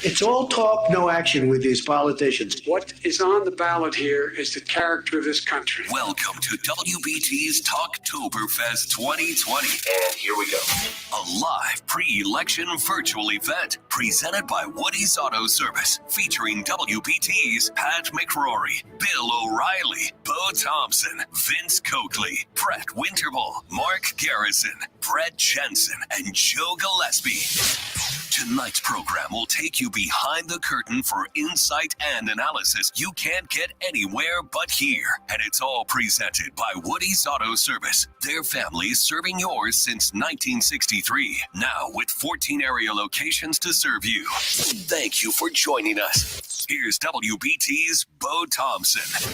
It's all talk, no action with these politicians. What is on the ballot here is the character of this country. Welcome to WBT's Talktoberfest 2020. And here we go. A live pre-election virtual event presented by Woody's Auto Service, featuring WBT's Pat McCrory, Bill O'Reilly, Bo Thompson, Vince Coakley, Brett Winterble, Mark Garrison, Brett Jensen, and Joe Gillespie. Tonight's program will take you behind the curtain for insight and analysis you can't get anywhere but here. And it's all presented by Woody's Auto Service. Their family is serving yours since 1963. Now with 14 area locations to serve you. Thank you for joining us. Here's WBT's Bo Thompson.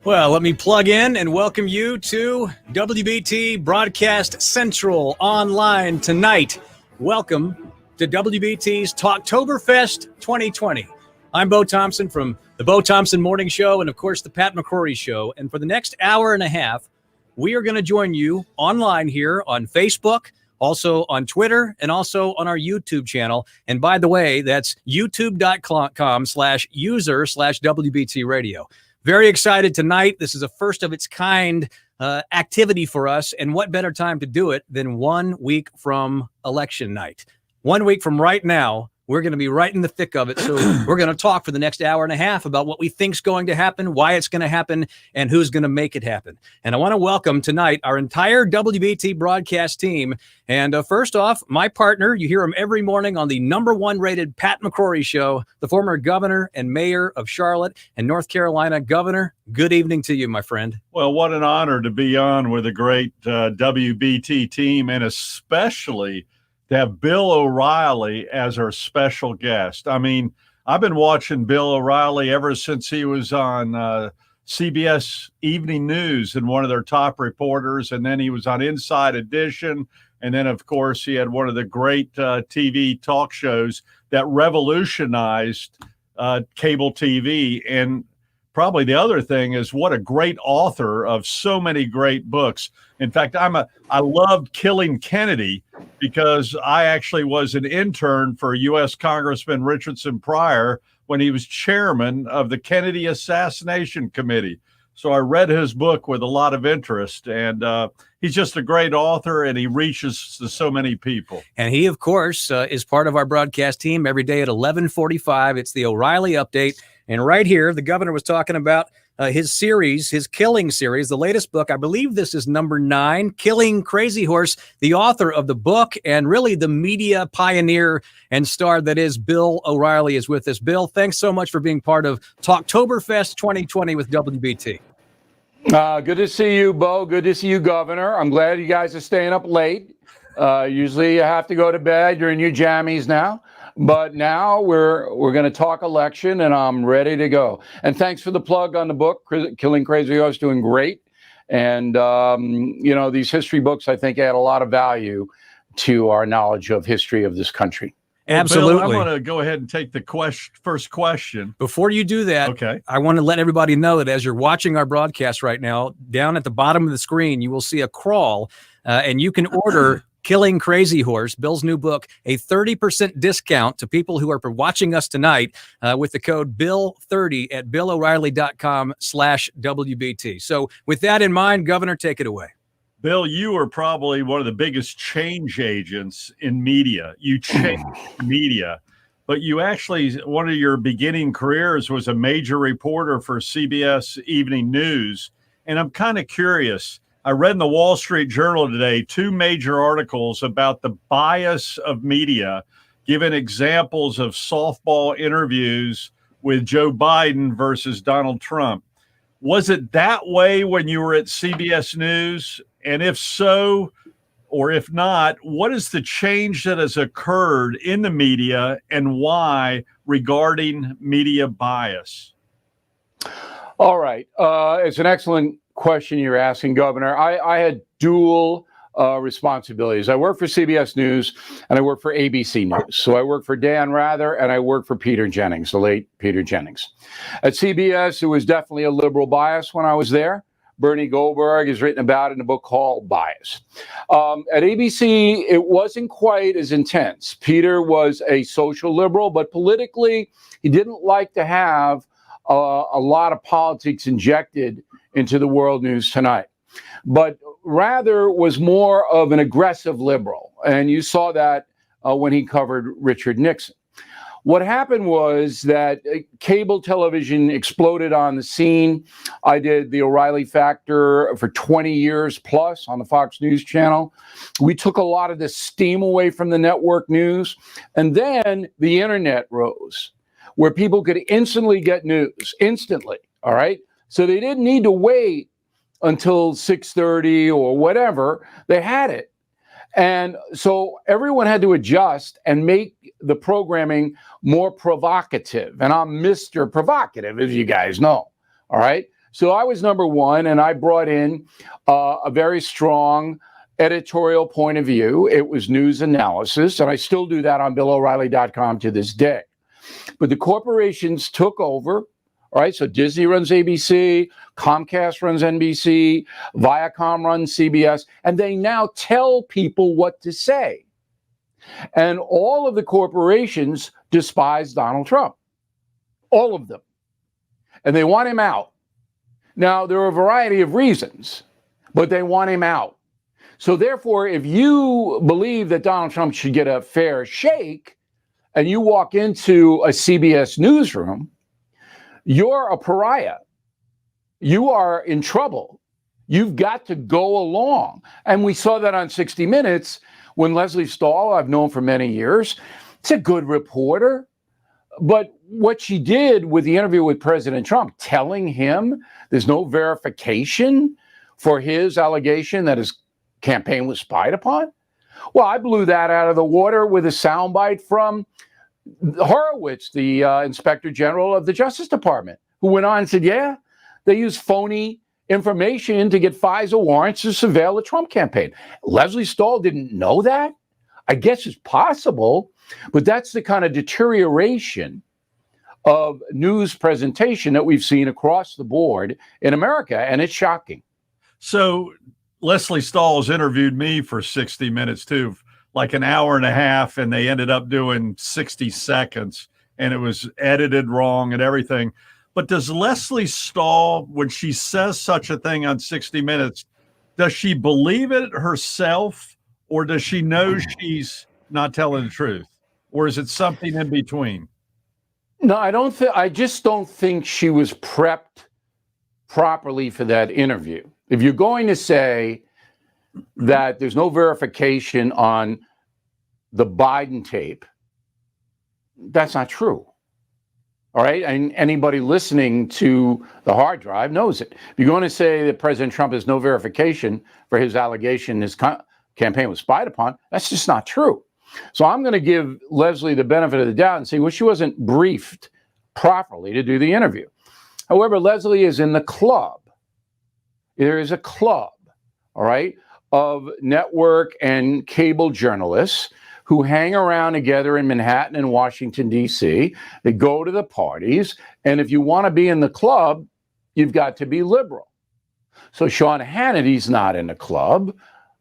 Well, let me plug in and welcome you to WBT Broadcast Central online tonight. Welcome to WBT's Talktoberfest 2020. I'm Bo Thompson from the Bo Thompson Morning Show and, of course, the Pat McCrory Show. And for the next hour and a half, we are going to join you online here on Facebook, also on Twitter, and also on our YouTube channel. And by the way, that's youtube.com/user/WBT Radio. Very excited tonight. This is a first of its kind activity for us. And what better time to do it than 1 week from election night? 1 week from right now, we're going to be right in the thick of it. So we're going to talk for the next hour and a half about what we think's going to happen, why it's going to happen, and who's going to make it happen. And I want to welcome tonight our entire WBT broadcast team. And first off, my partner, you hear him every morning on the #1 rated Pat McCrory Show, the former governor and mayor of Charlotte and North Carolina. Governor, good evening to you, my friend. Well, what an honor to be on with a great WBT team, and especially to have Bill O'Reilly as our special guest. I mean, I've been watching Bill O'Reilly ever since he was on CBS Evening News and one of their top reporters, and then he was on Inside Edition, and then, of course, he had one of the great TV talk shows that revolutionized cable TV. And probably the other thing is what a great author of so many great books. In fact, I loved Killing Kennedy because I actually was an intern for U.S. Congressman Richardson Pryor when he was chairman of the Kennedy Assassination Committee. So I read his book with a lot of interest, and he's just a great author, and he reaches to so many people. And he, of course, is part of our broadcast team every day at 11:45. It's the O'Reilly Update. And right here, the governor was talking about his series, his Killing series, the latest book. I believe this is number 9, Killing Crazy Horse, the author of the book and really the media pioneer and star that is Bill O'Reilly is with us. Bill, thanks so much for being part of Talktoberfest 2020 with WBT. Good to see you, Bo. Good to see you, Governor. I'm glad you guys are staying up late. Usually you have to go to bed. You're in your jammies now. But now we're going to talk election, and I'm ready to go. And thanks for the plug on the book, Killing Crazy Horse, doing great. And, these history books, I think, add a lot of value to our knowledge of history of this country. Absolutely. Well, Bill, I want to go ahead and take the first question. Before you do that, okay, I want to let everybody know that as you're watching our broadcast right now, down at the bottom of the screen, you will see a crawl, and you can order Killing Crazy Horse, Bill's new book, a 30% discount to people who are watching us tonight with the code BILL30 at BillO'Reilly.com/WBT. So with that in mind, Governor, take it away. Bill, you are probably one of the biggest change agents in media. You changed media, but you actually, one of your beginning careers was a major reporter for CBS Evening News. And I'm kind of curious. I read in the Wall Street Journal today 2 major articles about the bias of media, giving examples of softball interviews with Joe Biden versus Donald Trump. Was it that way when you were at CBS News? And if so, or if not, what is the change that has occurred in the media and why regarding media bias? All right. It's an excellent question you're asking, Governor. I had dual responsibilities. I work for CBS News and I work for ABC News. So I work for Dan Rather and I work for Peter Jennings, the late Peter Jennings. At CBS, it was definitely a liberal bias when I was there. Bernie Goldberg has written about in a book called Bias. At ABC, it wasn't quite as intense. Peter was a social liberal, but politically, he didn't like to have a lot of politics injected into the World News Tonight, but rather was more of an aggressive liberal. And you saw that when he covered Richard Nixon. What happened was that cable television exploded on the scene. I did the O'Reilly Factor for 20 years plus on the Fox News channel. We took a lot of the steam away from the network news. And then the internet rose, where people could instantly get news, instantly, all right? So they didn't need to wait until 6:30 or whatever. They had it. And so everyone had to adjust and make the programming more provocative. And I'm Mr. Provocative, as you guys know. All right. So I was number one, and I brought in a very strong editorial point of view. It was news analysis, and I still do that on BillO'Reilly.com to this day. But the corporations took over. All right, so Disney runs ABC, Comcast runs NBC, Viacom runs CBS, and they now tell people what to say. And all of the corporations despise Donald Trump, all of them. And they want him out. Now, there are a variety of reasons, but they want him out. So therefore, if you believe that Donald Trump should get a fair shake, and you walk into a CBS newsroom, you're a pariah. You are in trouble. You've got to go along. And we saw that on 60 Minutes when Leslie Stahl, I've known for many years, it's a good reporter. But what she did with the interview with President Trump, telling him there's no verification for his allegation that his campaign was spied upon. Well, I blew that out of the water with a soundbite from Horowitz, the Inspector General of the Justice Department, who went on and said, yeah, they use phony information to get FISA warrants to surveil the Trump campaign. Leslie Stahl didn't know that? I guess it's possible, but that's the kind of deterioration of news presentation that we've seen across the board in America, and it's shocking. So Leslie Stahl's interviewed me for 60 Minutes too, like an hour and a half, and they ended up doing 60 seconds, and it was edited wrong and everything. But does Leslie Stahl, when she says such a thing on 60 Minutes, does she believe it herself, or does she know she's not telling the truth? Or is it something in between? No, I just don't think she was prepped properly for that interview. If you're going to say that there's no verification on the Biden tape, that's not true. All right. And anybody listening to the hard drive knows it. If you're going to say that President Trump has no verification for his allegation his campaign was spied upon, that's just not true. So I'm going to give Leslie the benefit of the doubt and say, well, she wasn't briefed properly to do the interview. However, Leslie is in the club. There is a club, all right, of network and cable journalists who hang around together in Manhattan and Washington, D.C. They go to the parties. And if you want to be in the club, you've got to be liberal. So Sean Hannity's not in the club.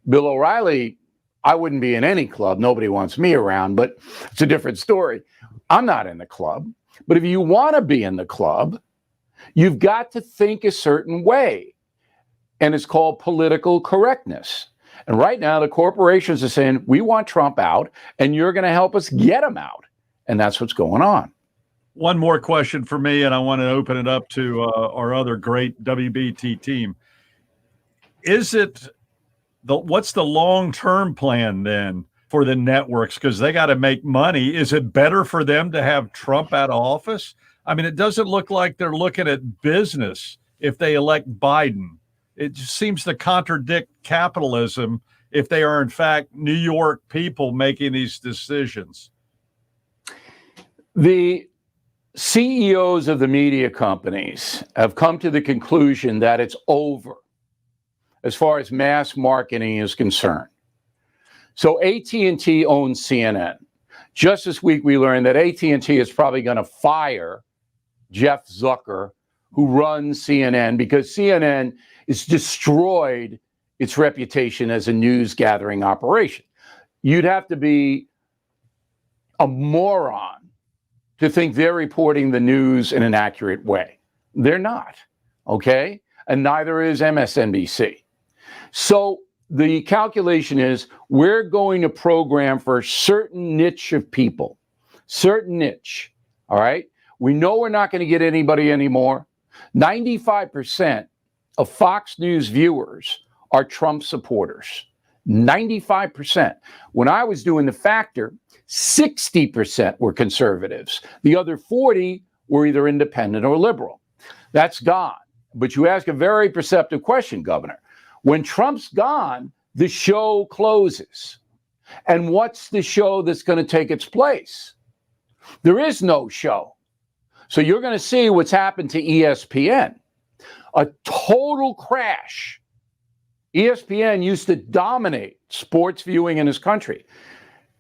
Bill O'Reilly, I wouldn't be in any club. Nobody wants me around, but it's a different story. I'm not in the club. But if you want to be in the club, you've got to think a certain way. And it's called political correctness. And right now, the corporations are saying, we want Trump out, and you're going to help us get him out. And that's what's going on. One more question for me, and I want to open it up to our other great WBT team. What's the long-term plan then for the networks? Because they got to make money. Is it better for them to have Trump out of office? I mean, it doesn't look like they're looking at business if they elect Biden. It just seems to contradict capitalism if they are, in fact, New York people making these decisions. The CEOs of the media companies have come to the conclusion that it's over as far as mass marketing is concerned. So AT&T owns CNN. Just this week, we learned that AT&T is probably going to fire Jeff Zucker who runs CNN, because CNN has destroyed its reputation as a news gathering operation. You'd have to be a moron to think they're reporting the news in an accurate way. They're not, okay? And neither is MSNBC. So the calculation is we're going to program for a certain niche of people, certain niche, all right? We know we're not going to get anybody anymore. 95% of Fox News viewers are Trump supporters. 95%. When I was doing the factor, 60% were conservatives. The other 40 were either independent or liberal. That's gone. But you ask a very perceptive question, Governor. When Trump's gone, the show closes. And what's the show that's going to take its place? There is no show. So you're going to see what's happened to ESPN. A total crash. ESPN used to dominate sports viewing in this country.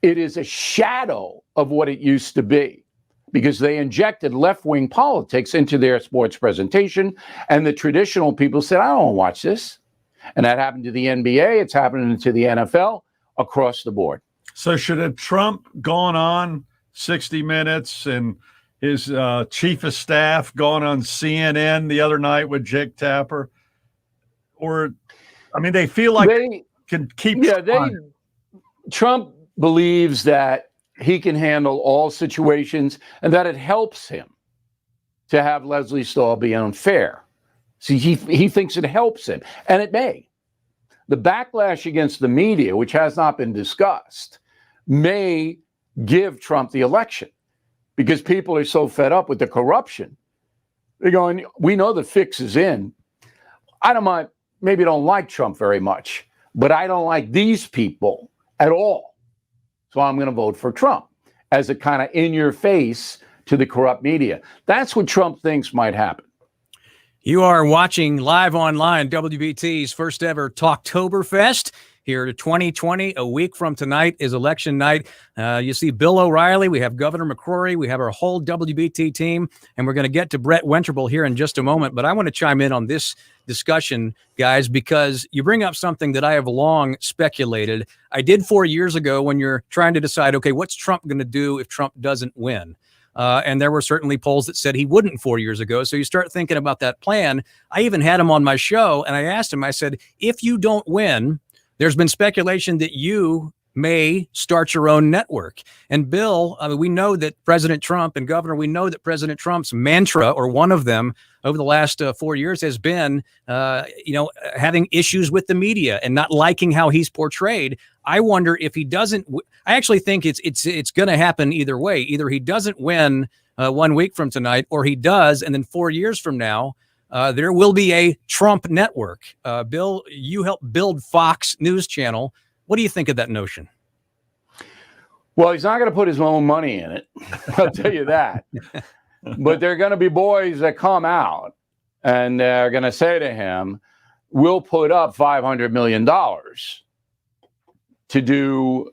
It is a shadow of what it used to be because they injected left-wing politics into their sports presentation, and the traditional people said, I don't want to watch this. And that happened to the NBA. It's happening to the NFL across the board. So should have Trump gone on 60 Minutes and his chief of staff gone on CNN the other night with Jake Tapper? Or, I mean, they feel like they can keep. Yeah, Trump believes that he can handle all situations and that it helps him to have Leslie Stahl be unfair. See, he thinks it helps him, and it may. The backlash against the media, which has not been discussed, may give Trump the election because people are so fed up with the corruption. They're going, we know the fix is in. I maybe don't like Trump very much, but I don't like these people at all. So I'm going to vote for Trump as a kind of in your face to the corrupt media. That's what Trump thinks might happen. You are watching live online WBT's first ever Talktoberfest here to 2020. A week from tonight is election night. You see Bill O'Reilly. We have Governor McCrory. We have our whole WBT team, and we're going to get to Brett Winterble here in just a moment. But I want to chime in on this discussion, guys, because you bring up something that I have long speculated. I did 4 years ago when you're trying to decide, okay, what's Trump going to do if Trump doesn't win? And there were certainly polls that said he wouldn't 4 years ago. So you start thinking about that plan. I even had him on my show, and I asked him, I said, if you don't win, there's been speculation that you may start your own network. And Bill, I mean, we know that President Trump and Governor, we know that President Trump's mantra, or one of them over the last 4 years, has been, having issues with the media and not liking how he's portrayed. I wonder if he doesn't. I actually think it's going to happen either way. Either he doesn't win 1 week from tonight, or he does, and then 4 years from now, there will be a Trump network. Bill, you helped build Fox News Channel. What do you think of that notion? Well, he's not going to put his own money in it. I'll tell you that. But there are going to be boys that come out and they're going to say to him, we'll put up $500 million to do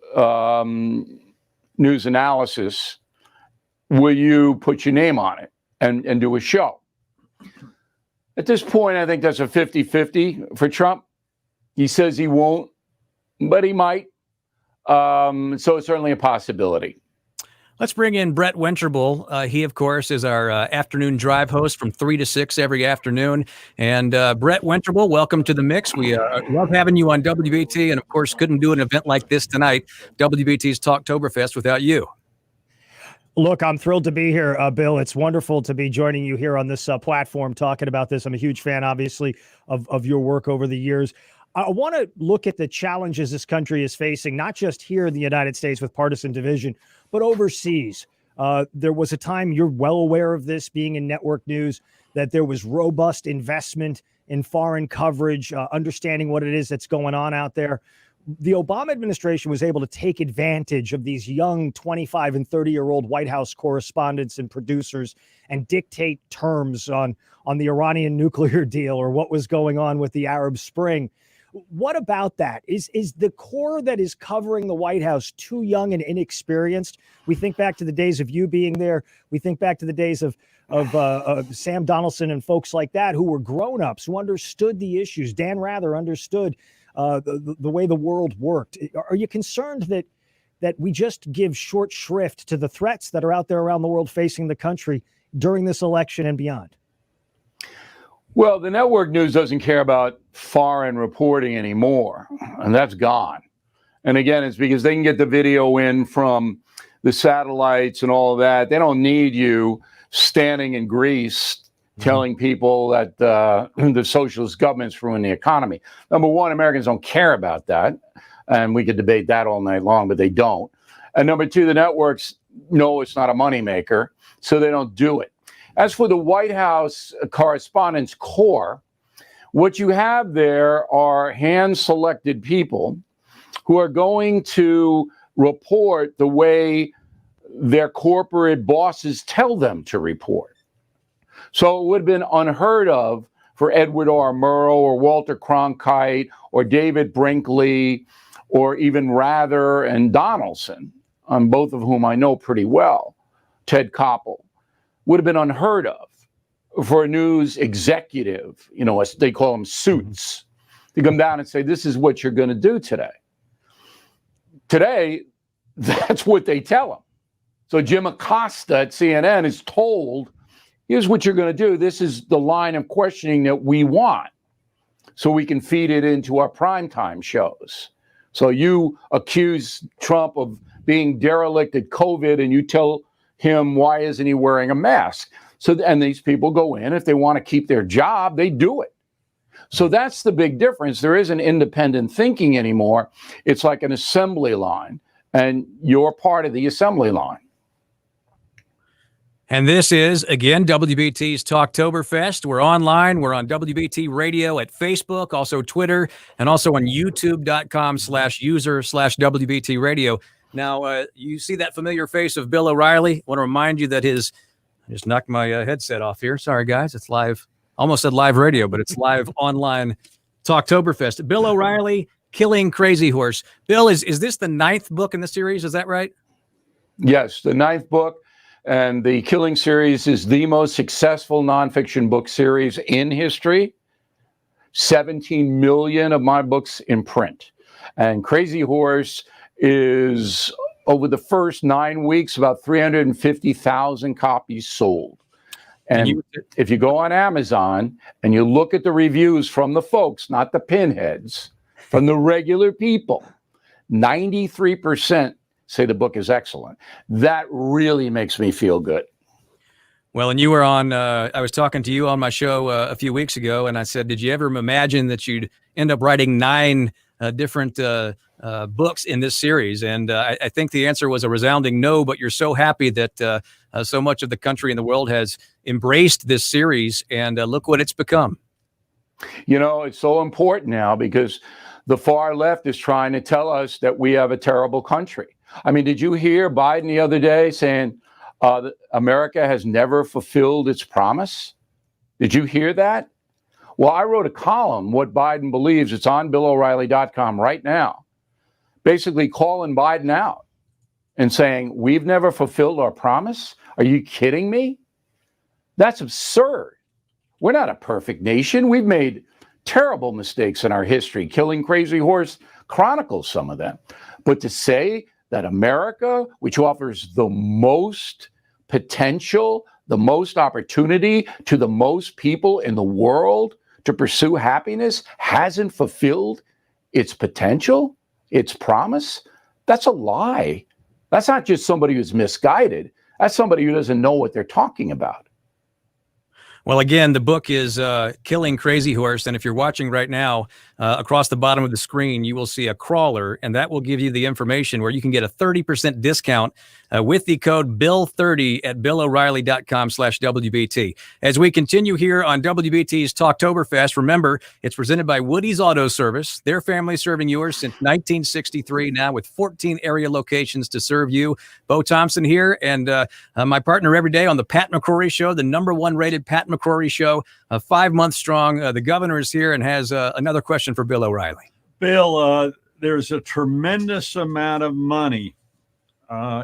news analysis. Will you put your name on it and do a show? At this point, I think that's a 50-50 for Trump. He says he won't, but he might. So it's certainly a possibility. Let's bring in Brett Winterble. He, of course, is our afternoon drive host from 3 to 6 every afternoon. And Brett Winterble, welcome to the mix. We love having you on WBT, and, of course, couldn't do an event like this tonight, WBT's Talktoberfest, without you. Look, I'm thrilled to be here, Bill. It's wonderful to be joining you here on this platform talking about this. I'm a huge fan, obviously, of your work over the years. I want to look at the challenges this country is facing, not just here in the United States with partisan division, but overseas. There was a time, you're well aware of this being in network news, that there was robust investment in foreign coverage, understanding what it is that's going on out there. The Obama administration was able to take advantage of these young 25 and 30-year-old White House correspondents and producers and dictate terms on the Iranian nuclear deal or what was going on with the Arab Spring. What about that? Is the core that is covering the White House too young and inexperienced? We think back to the days of you being there. We think back to the days of Sam Donaldson and folks like that who were grown-ups, who understood the issues. Dan Rather understood the way the world worked. Are you concerned that we just give short shrift to the threats that are out there around the world facing the country during this election and beyond? Well, the network news doesn't care about foreign reporting anymore, and that's gone. And again, it's because they can get the video in from the satellites and all of that. They don't need you standing in Greece telling people that the socialist government's ruined the economy. Number one, Americans don't care about that. And we could debate that all night long, but they don't. And number two, the networks know it's not a moneymaker, so they don't do it. As for the White House Correspondents' Corps, what you have there are hand-selected people who are going to report the way their corporate bosses tell them to report. So it would have been unheard of for Edward R. Murrow or Walter Cronkite or David Brinkley or even Rather and Donaldson, both of whom I know pretty well, Ted Koppel, would have been unheard of for a news executive, as they call them suits, to come down and say, this is what you're going to do today. Today, that's what they tell them. So Jim Acosta at CNN is told, here's what you're going to do. This is the line of questioning that we want so we can feed it into our primetime shows. So you accuse Trump of being derelict at COVID and you tell him, why isn't he wearing a mask? And these people go in. If they want to keep their job, they do it. So that's the big difference. There isn't independent thinking anymore. It's like an assembly line, and you're part of the assembly line. And this is, again, WBT's Talktoberfest. We're online. We're on WBT Radio at Facebook, also Twitter, and also on youtube.com/user/WBT Radio. Now, you see that familiar face of Bill O'Reilly. I want to remind you that I just knocked my headset off here. Sorry, guys. It's live. Almost said live radio, but it's live online Talktoberfest. Bill O'Reilly, Killing Crazy Horse. Bill, is this the 9th book in the series? Is that right? Yes, the 9th book. And the Killing series is the most successful nonfiction book series in history. 17 million of my books in print. And Crazy Horse is, over the first 9 weeks, about 350,000 copies sold. And if you go on Amazon and you look at the reviews from the folks, not the pinheads, from the regular people, 93% say the book is excellent. That really makes me feel good. Well, and you were on, I was talking to you on my show a few weeks ago, and I said, did you ever imagine that you'd end up writing 9 different books in this series? And I think the answer was a resounding no, but you're so happy that so much of the country and the world has embraced this series, and look what it's become. It's so important now because the far left is trying to tell us that we have a terrible country. I mean, did you hear Biden the other day saying that America has never fulfilled its promise? Did you hear that? Well, I wrote a column, What Biden Believes. It's on BillO'Reilly.com right now, basically calling Biden out and saying, we've never fulfilled our promise? Are you kidding me? That's absurd. We're not a perfect nation. We've made terrible mistakes in our history. Killing Crazy Horse chronicles some of them. But to say that America, which offers the most potential, the most opportunity to the most people in the world to pursue happiness, hasn't fulfilled its potential, its promise, that's a lie. That's not just somebody who's misguided. That's somebody who doesn't know what they're talking about. Well, again, the book is Killing Crazy Horse. And if you're watching right now, across the bottom of the screen, you will see a crawler, and that will give you the information where you can get a 30% discount with the code BILL30 at BillO'Reilly.com/WBT. As we continue here on WBT's Talktoberfest, remember, it's presented by Woody's Auto Service. Their family serving yours since 1963, now with 14 area locations to serve you. Bo Thompson here, and my partner every day on the Pat McCrory Show, the #1 rated Pat McCrory Show, 5 months strong. The governor is here and has another question for Bill O'Reilly. Bill, there's a tremendous amount of money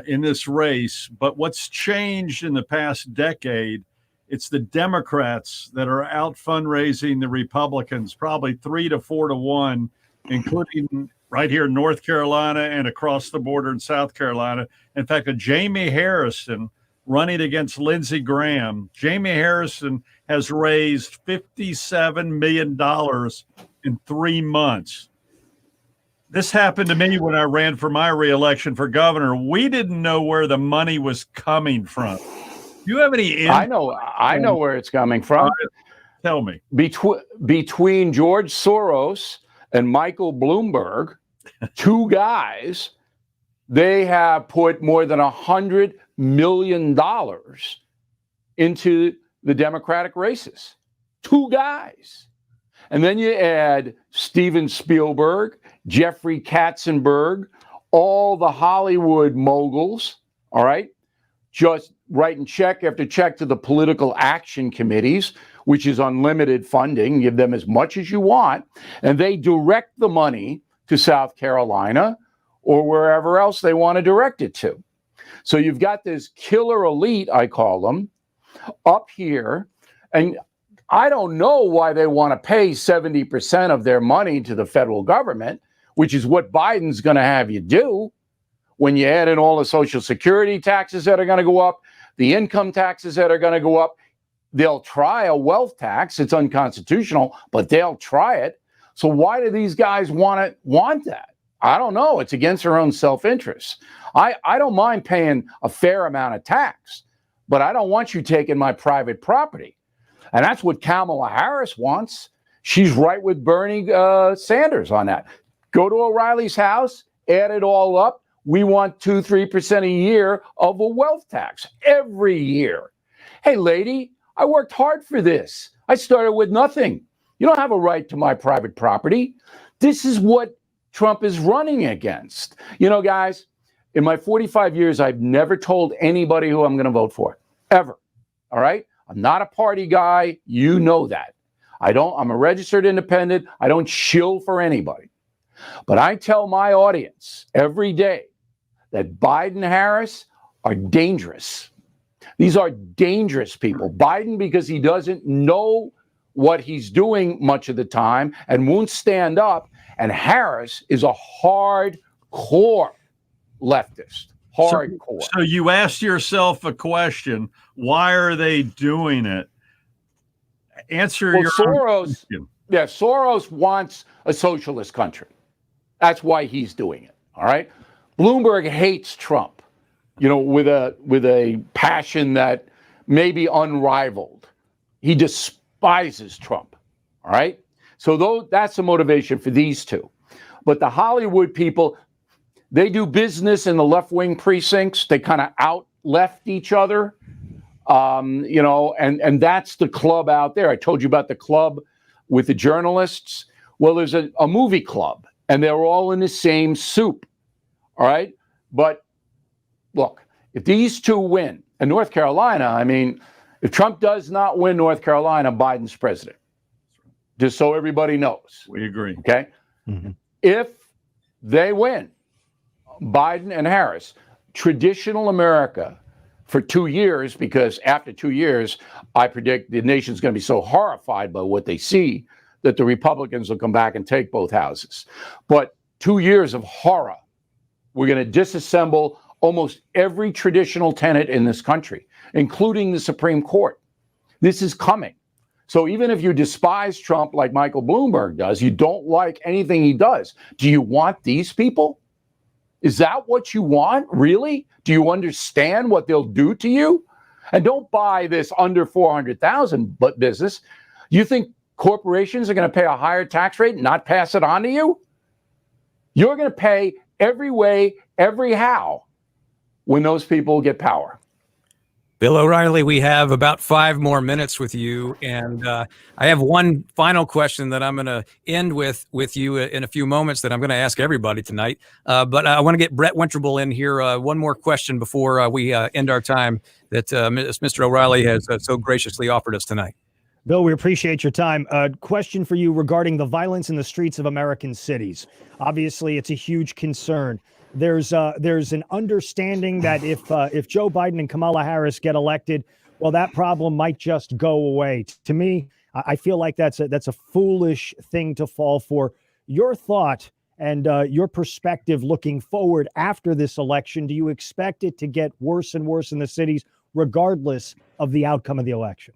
in this race, but what's changed in the past decade It's the Democrats that are out fundraising the Republicans, probably 3 to 4 to 1, including right here in North Carolina and across the border in South Carolina. In fact, a Jamie Harrison running against Lindsey Graham. Jamie Harrison has raised $57 million in 3 months. This happened to me when I ran for my reelection for governor. We didn't know where the money was coming from. Do you have any I know where it's coming from. Tell me. Between George Soros and Michael Bloomberg, two guys, they have put more than $100 million into the Democratic races. Two guys. And then you add Steven Spielberg, Jeffrey Katzenberg, all the Hollywood moguls, all right, just writing check after check to the political action committees, which is unlimited funding. Give them as much as you want. And they direct the money to South Carolina or wherever else they want to direct it to. So you've got this killer elite, I call them, up here. And I don't know why they want to pay 70% of their money to the federal government, which is what Biden's going to have you do when you add in all the Social Security taxes that are going to go up, the income taxes that are going to go up. They'll try a wealth tax. It's unconstitutional, but they'll try it. So why do these guys want that? I don't know. It's against their own self-interest. I don't mind paying a fair amount of tax, but I don't want you taking my private property. And that's what Kamala Harris wants. She's right with Bernie Sanders on that. Go to O'Reilly's house, add it all up. We want 2-3% a year of a wealth tax every year. Hey, lady, I worked hard for this. I started with nothing. You don't have a right to my private property. This is what Trump is running against. You know, guys, in my 45 years, I've never told anybody who I'm going to vote for, ever. All right? I'm not a party guy. You know that. I'm a registered independent. I don't shill for anybody. But I tell my audience every day that Biden and Harris are dangerous. These are dangerous people. Biden, because he doesn't know what he's doing much of the time and won't stand up. And Harris is a hardcore leftist. Hardcore. So you asked yourself a question. Why are they doing it? Answer your Soros. Yeah, Soros wants a socialist country. That's why he's doing it. All right. Bloomberg hates Trump, with a passion that may be unrivaled. He despises Trump. All right. So that's the motivation for these two. But the Hollywood people, they do business in the left-wing precincts. They kind of out-left each other, and that's the club out there. I told you about the club with the journalists. Well, there's a movie club, and they're all in the same soup, all right? But look, if these two win, and North Carolina, if Trump does not win North Carolina, Biden's president, just so everybody knows. We agree. Okay? Mm-hmm. If they win, Biden and Harris, traditional America for 2 years, because after 2 years, I predict the nation's going to be so horrified by what they see that the Republicans will come back and take both houses. But 2 years of horror. We're going to disassemble almost every traditional tenet in this country, including the Supreme Court. This is coming. So even if you despise Trump like Michael Bloomberg does, you don't like anything he does. Do you want these people? Is that what you want? Really? Do you understand what they'll do to you? And don't buy this under 400,000 business. You think corporations are going to pay a higher tax rate and not pass it on to you? You're going to pay every way, every how when those people get power. Bill O'Reilly, we have about 5 more minutes with you, and I have one final question that I'm going to end with you in a few moments that I'm going to ask everybody tonight. But I want to get Brett Winterble in here. One more question before we end our time that Mr. O'Reilly has so graciously offered us tonight. Bill, we appreciate your time. A question for you regarding the violence in the streets of American cities. Obviously, it's a huge concern. There's an understanding that if Joe Biden and Kamala Harris get elected, well, that problem might just go away. To me, I feel like that's a foolish thing to fall for. Your thought and your perspective looking forward after this election, do you expect it to get worse and worse in the cities, regardless of the outcome of the election?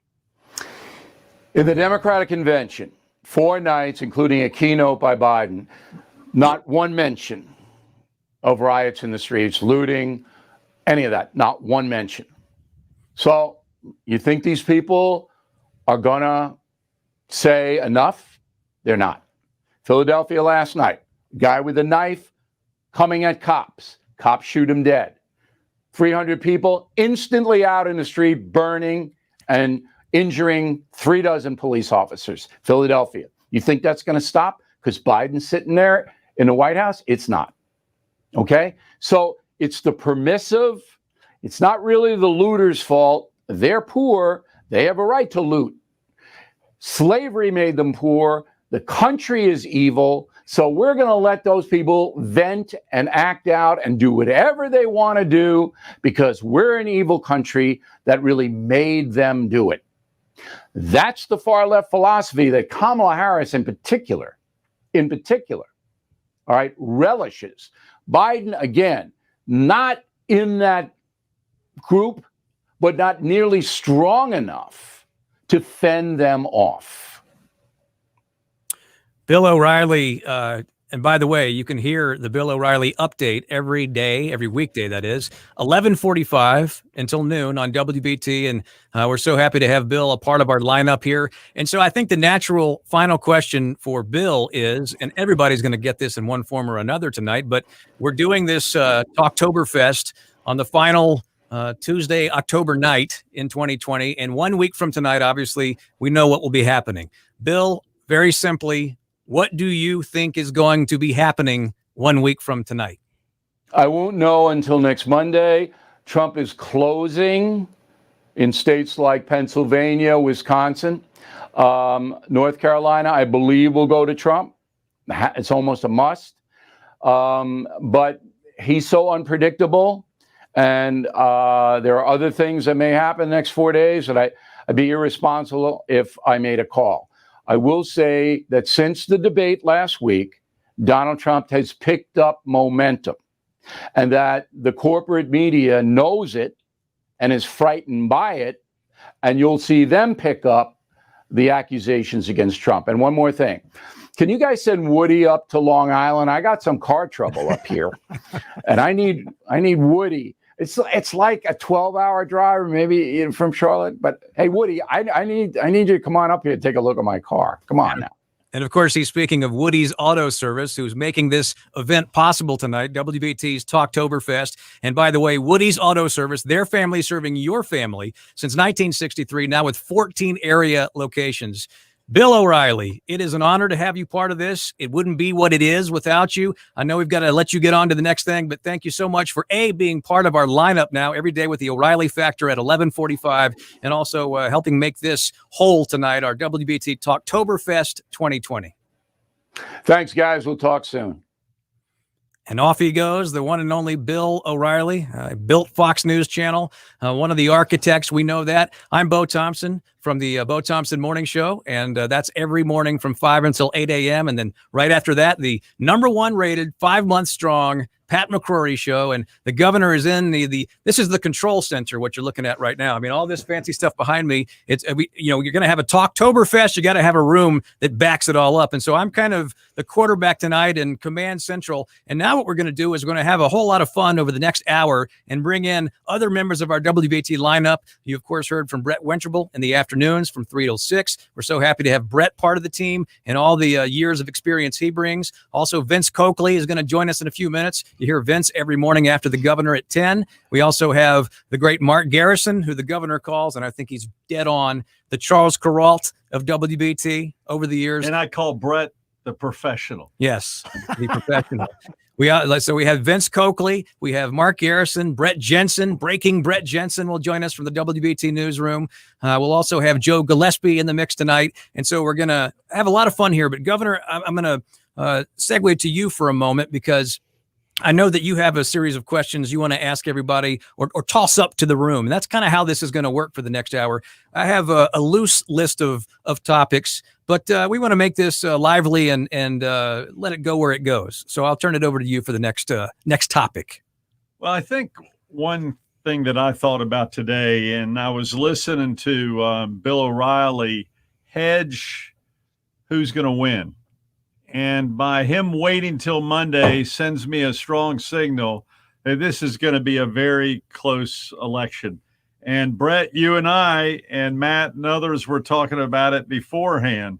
In the Democratic convention, 4 nights, including a keynote by Biden, not one mention of riots in the streets, looting, any of that, not one mention. So you think these people are going to say enough? They're not. Philadelphia last night, guy with a knife coming at cops. Cops shoot him dead. 300 people instantly out in the street burning and injuring 36 police officers. Philadelphia. You think that's going to stop because Biden's sitting there in the White House? It's not. Okay? So it's the permissive. It's not really the looters' fault. They're poor. They have a right to loot. Slavery made them poor. The country is evil. So we're going to let those people vent and act out and do whatever they want to do because we're an evil country that really made them do it. That's the far left philosophy that Kamala Harris in particular, all right, relishes. Biden, again, not in that group, but not nearly strong enough to fend them off. Bill O'Reilly, and by the way, you can hear the Bill O'Reilly update every day, every weekday, that is, 11:45 until noon on WBT. And we're so happy to have Bill a part of our lineup here. And so I think the natural final question for Bill is, and everybody's going to get this in one form or another tonight, but we're doing this Talktoberfest on the final Tuesday, October night in 2020. And 1 week from tonight, obviously, we know what will be happening. Bill, very simply, what do you think is going to be happening 1 week from tonight? I won't know until next Monday. Trump is closing in states like Pennsylvania, Wisconsin, North Carolina, I believe will go to Trump. It's almost a must. But he's so unpredictable. And there are other things that may happen the next 4 days that I'd be irresponsible if I made a call. I will say that since the debate last week, Donald Trump has picked up momentum and that the corporate media knows it and is frightened by it. And you'll see them pick up the accusations against Trump. And one more thing. Can you guys send Woody up to Long Island? I got some car trouble up here and I need Woody. It's like a 12-hour drive, maybe from Charlotte. But hey, Woody, I need you to come on up here and take a look at my car. Come on now. And of course, he's speaking of Woody's Auto Service, who's making this event possible tonight, WBT's Talktoberfest. And by the way, Woody's Auto Service, their family serving your family since 1963, now with 14 area locations. Bill O'Reilly, it is an honor to have you part of this. It wouldn't be what it is without you. I know we've got to let you get on to the next thing, but thank you so much for being part of our lineup now every day with the O'Reilly Factor at 11:45, and also helping make this whole tonight, our WBT Talktoberfest 2020. Thanks, guys. We'll talk soon. And off he goes, the one and only Bill O'Reilly, built Fox News Channel, one of the architects. We know that. I'm Bo Thompson from the Bo Thompson Morning Show, and that's every morning from 5 until 8 a.m. And then right after that, the #1 rated, 5 months strong Pat McCrory Show. And the governor is in this is the control center, what you're looking at right now. I mean, all this fancy stuff behind me, you're going to have a Talktoberfest. You got to have a room that backs it all up. And so I'm kind of the quarterback tonight in Command Central. And now what we're going to do is we're going to have a whole lot of fun over the next hour and bring in other members of our WBT lineup. You, of course, heard from Brett Winterble in the afternoons from 3 till 6. We're so happy to have Brett part of the team and all the years of experience he brings. Also, Vince Coakley is going to join us in a few minutes. You hear Vince every morning after the governor at 10. We also have the great Mark Garrison, who the governor calls, and I think he's dead on, the Charles Kuralt of WBT over the years. And I call Brett the professional. Yes, the professional. So we have Vince Coakley, we have Mark Garrison, Brett Jensen, Breaking Brett Jensen will join us from the WBT newsroom. We'll also have Joe Gillespie in the mix tonight. And so we're going to have a lot of fun here. But Governor, I'm going to segue to you for a moment, because I know that you have a series of questions you want to ask everybody or toss up to the room. And that's kind of how this is going to work for the next hour. I have a loose list of topics, but we want to make this lively and let it go where it goes. So I'll turn it over to you for the next topic. Well, I think one thing that I thought about today, and I was listening to Bill O'Reilly hedge who's going to win. And by him waiting till Monday sends me a strong signal that this is going to be a very close election. And Brett, you and I and Matt and others were talking about it beforehand.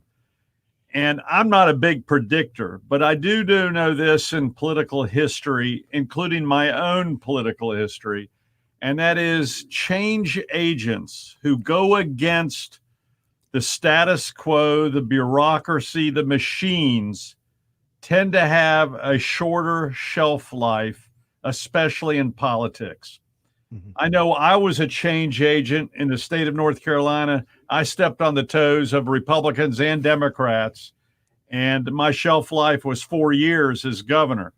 And I'm not a big predictor, but I do know this in political history, including my own political history. And that is change agents who go against the status quo, the bureaucracy, the machines tend to have a shorter shelf life, especially in politics. Mm-hmm. I know I was a change agent in the state of North Carolina. I stepped on the toes of Republicans and Democrats, and my shelf life was 4 years as governor.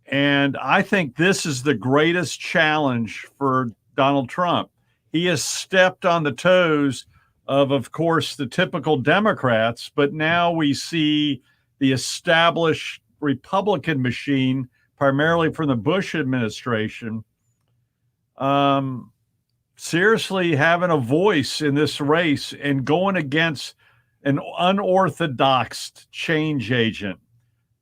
And I think this is the greatest challenge for Donald Trump. He has stepped on the toes of course, the typical Democrats, but now we see the established Republican machine, primarily from the Bush administration, seriously having a voice in this race and going against an unorthodox change agent.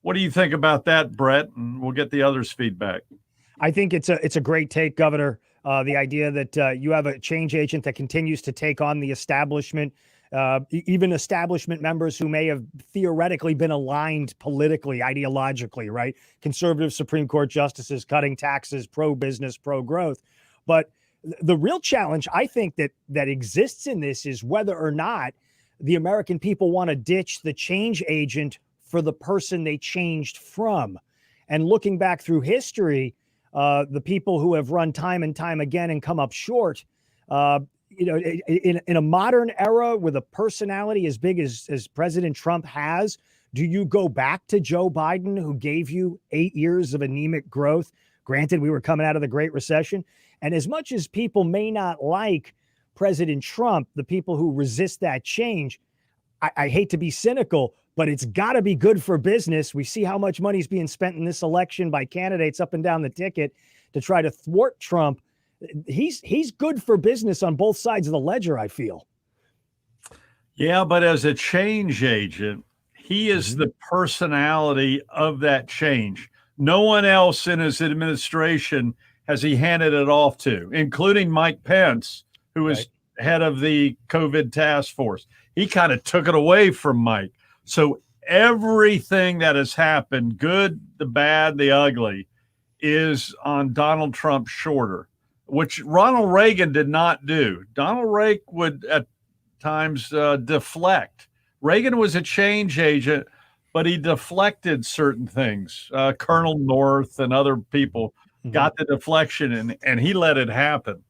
What do you think about that, Brett? And we'll get the others' feedback. I think it's a great take, Governor. The idea that you have a change agent that continues to take on the establishment, even establishment members who may have theoretically been aligned politically, ideologically, right? Conservative Supreme Court justices cutting taxes, pro-business, pro-growth. But the real challenge, I think, that exists in this is whether or not the American people want to ditch the change agent for the person they changed from. And looking back through history, the people who have run time and time again and come up short, in a modern era with a personality as big as President Trump has, do you go back to Joe Biden, who gave you 8 years of anemic growth? Granted, we were coming out of the Great Recession. And as much as people may not like President Trump, the people who resist that change, I hate to be cynical, but it's got to be good for business. We see how much money is being spent in this election by candidates up and down the ticket to try to thwart Trump. He's good for business on both sides of the ledger, I feel. Yeah, but as a change agent, he is the personality of that change. No one else in his administration has he handed it off to, including Mike Pence, who is head of the COVID task force. He kind of took it away from Mike. So everything that has happened, good, the bad, the ugly, is on Donald Trump's shoulder, which Ronald Reagan did not do. Donald Reagan would at times deflect. Reagan was a change agent, but he deflected certain things. Colonel North and other people got the deflection, and he let it happen.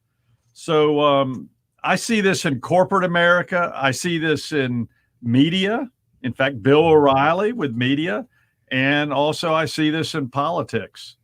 So I see this in corporate America. I see this in media. In fact, Bill O'Reilly with media. And also I see this in politics.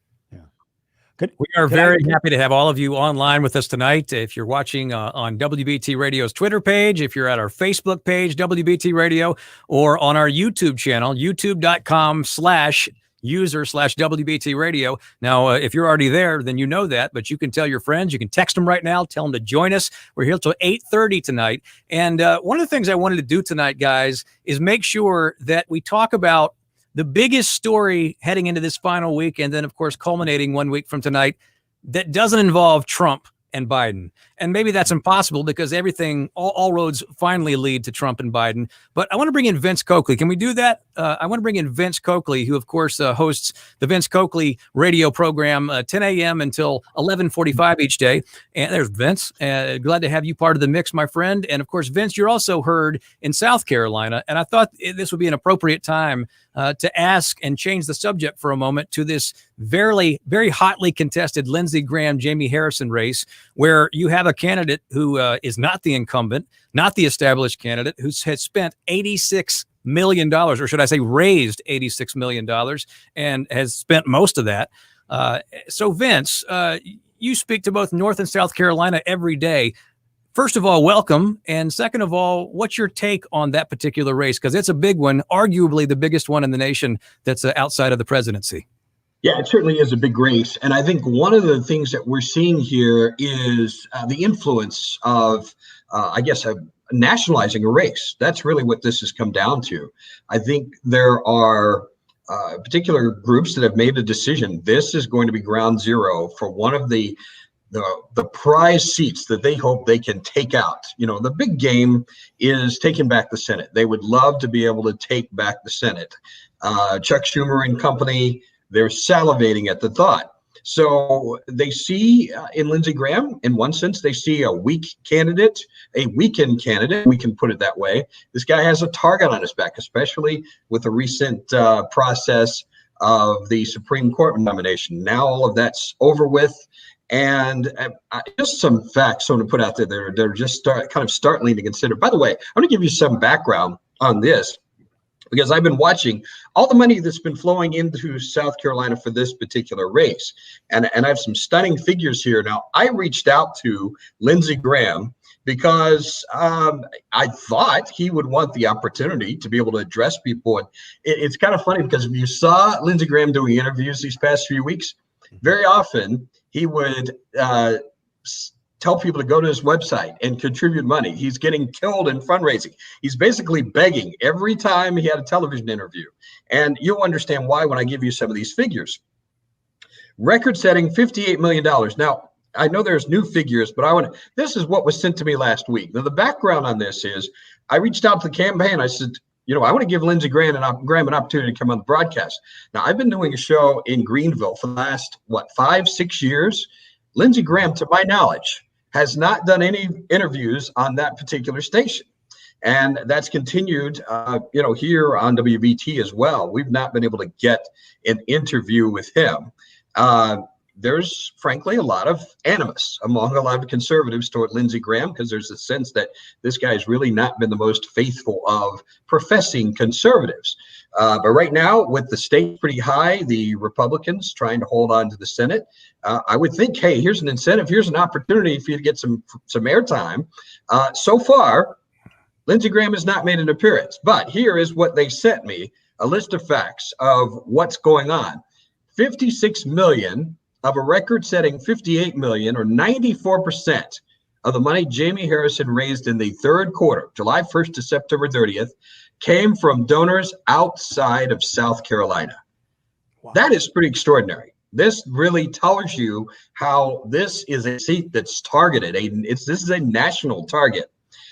We are very happy to have all of you online with us tonight. If you're watching on WBT Radio's Twitter page, if you're at our Facebook page, WBT Radio, or on our YouTube channel, youtube.com/user/WBT Radio. Now, if you're already there, then you know that, but you can tell your friends. You can text them right now. Tell them to join us. We're here till 8:30 tonight. And one of the things I wanted to do tonight, guys, is make sure that we talk about the biggest story heading into this final week, and then, of course, culminating 1 week from tonight, that doesn't involve Trump and Biden. And maybe that's impossible because everything, all roads finally lead to Trump and Biden. But I want to bring in Vince Coakley. Can we do that? I want to bring in Vince Coakley, who, of course, hosts the Vince Coakley radio program, 10 a.m. until 11:45 each day. And there's Vince. Glad to have you part of the mix, my friend. And, of course, Vince, you're also heard in South Carolina. And I thought this would be an appropriate time to ask and change the subject for a moment to this very, very hotly contested Lindsey Graham-Jamie Harrison race, where you have a candidate who is not the incumbent, not the established candidate, who has spent $86 million, or should I say raised $86 million, and has spent most of that. So Vince, you speak to both North and South Carolina every day. First of all, welcome. And second of all, what's your take on that particular race? Because it's a big one, arguably the biggest one in the nation that's outside of the presidency. Yeah, it certainly is a big race. And I think one of the things that we're seeing here is the influence of, nationalizing a race. That's really what this has come down to. I think there are particular groups that have made a decision. This is going to be ground zero for one of the prize seats that they hope they can take out. The big game is taking back the Senate. They would love to be able to take back the Senate. Chuck Schumer and company, they're salivating at the thought. So they see in Lindsey Graham, in one sense, they see a weak candidate, a weakened candidate. We can put it that way. This guy has a target on his back, especially with the recent process of the Supreme Court nomination. Now all of that's over with. And just some facts I'm going to put out there. They're just kind of startling to consider. By the way, I'm going to give you some background on this, because I've been watching all the money that's been flowing into South Carolina for this particular race. And I have some stunning figures here. Now, I reached out to Lindsey Graham because I thought he would want the opportunity to be able to address people. And it's kind of funny, because if you saw Lindsey Graham doing interviews these past few weeks, very often he would tell people to go to his website and contribute money. He's getting killed in fundraising. He's basically begging every time he had a television interview. And you'll understand why when I give you some of these figures. Record-setting $58 million. Now, I know there's new figures, but this is what was sent to me last week. Now, the background on this is I reached out to the campaign. I said, I want to give Lindsey Graham an opportunity to come on the broadcast. Now, I've been doing a show in Greenville for the last, 5-6 years. Lindsey Graham, to my knowledge, has not done any interviews on that particular station. And that's continued, here on WBT as well. We've not been able to get an interview with him. There's frankly a lot of animus among a lot of conservatives toward Lindsey Graham, because there's a sense that this guy's really not been the most faithful of professing conservatives. But right now, with the state pretty high, the Republicans trying to hold on to the Senate, I would think, hey, here's an incentive. Here's an opportunity for you to get some airtime. So far, Lindsey Graham has not made an appearance. But here is what they sent me, a list of facts of what's going on. 56 million of a record-setting 58 million, or 94% of the money Jamie Harrison raised in the third quarter, July 1st to September 30th, came from donors outside of South Carolina. Wow. That is pretty extraordinary. This really tells you how this is a seat that's targeted. This is a national target.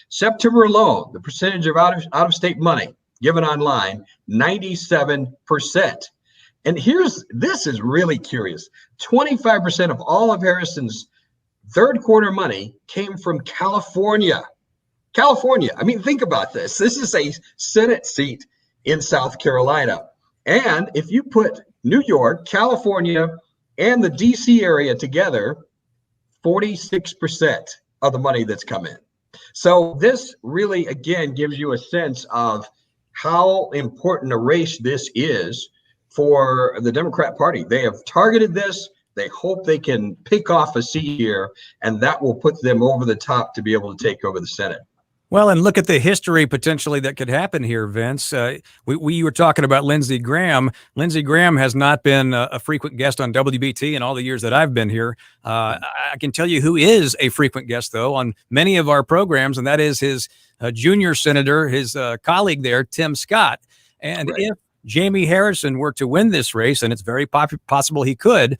September alone, the percentage of out-of-state money given online, 97%. And this is really curious. 25% of all of Harrison's third quarter money came from California. California. I mean, think about this. This is a Senate seat in South Carolina. And if you put New York, California, and the DC area together, 46% of the money that's come in. So this really, again, gives you a sense of how important a race this is for the Democrat Party. They have targeted this. They hope they can pick off a seat here, and that will put them over the top to be able to take over the Senate. Well, and look at the history potentially that could happen here, Vince. We were talking about Lindsey Graham. Lindsey Graham has not been a frequent guest on WBT in all the years that I've been here. I can tell you who is a frequent guest, though, on many of our programs, and that is his junior senator, his colleague there, Tim Scott. And right. If Jamie Harrison were to win this race, and it's very possible he could,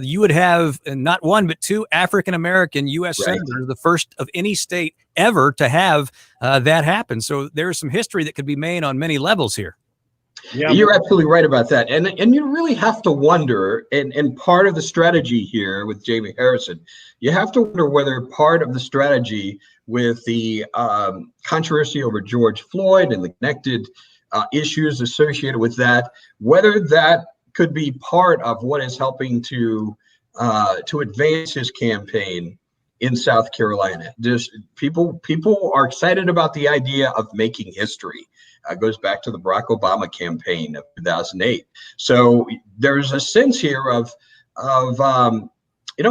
you would have not one, but two African-American U.S. Right. senators, the first of any state ever to have that happen. So there's some history that could be made on many levels here. Yeah, you're absolutely right about that. And you really have to wonder, and part of the strategy here with Jamie Harrison, you have to wonder whether part of the strategy with the controversy over George Floyd and the connected issues associated with that, whether that could be part of what is helping to advance his campaign in South Carolina. Just people are excited about the idea of making history. goes back to the Barack Obama campaign of 2008. So there's a sense here of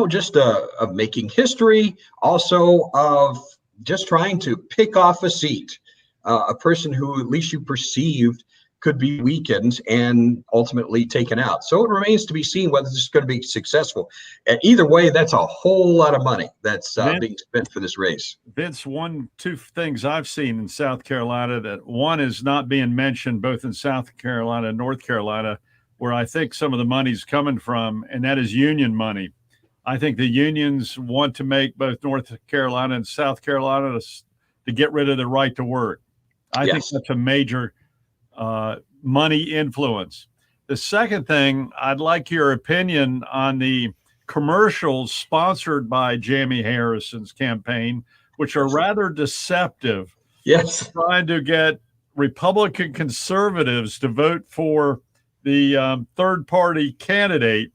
just of making history, also of just trying to pick off a seat, a person who at least you perceived could be weakened and ultimately taken out. So it remains to be seen whether this is going to be successful. Either way, that's a whole lot of money that's being spent for this race. Vince, two things I've seen in South Carolina that one is not being mentioned both in South Carolina and North Carolina, where I think some of the money's coming from, and that is union money. I think the unions want to make both North Carolina and South Carolina to get rid of the right to work. I think that's a major money influence. The second thing, I'd like your opinion on the commercials sponsored by Jamie Harrison's campaign, which are rather deceptive. Yes. Trying to get Republican conservatives to vote for the third party candidate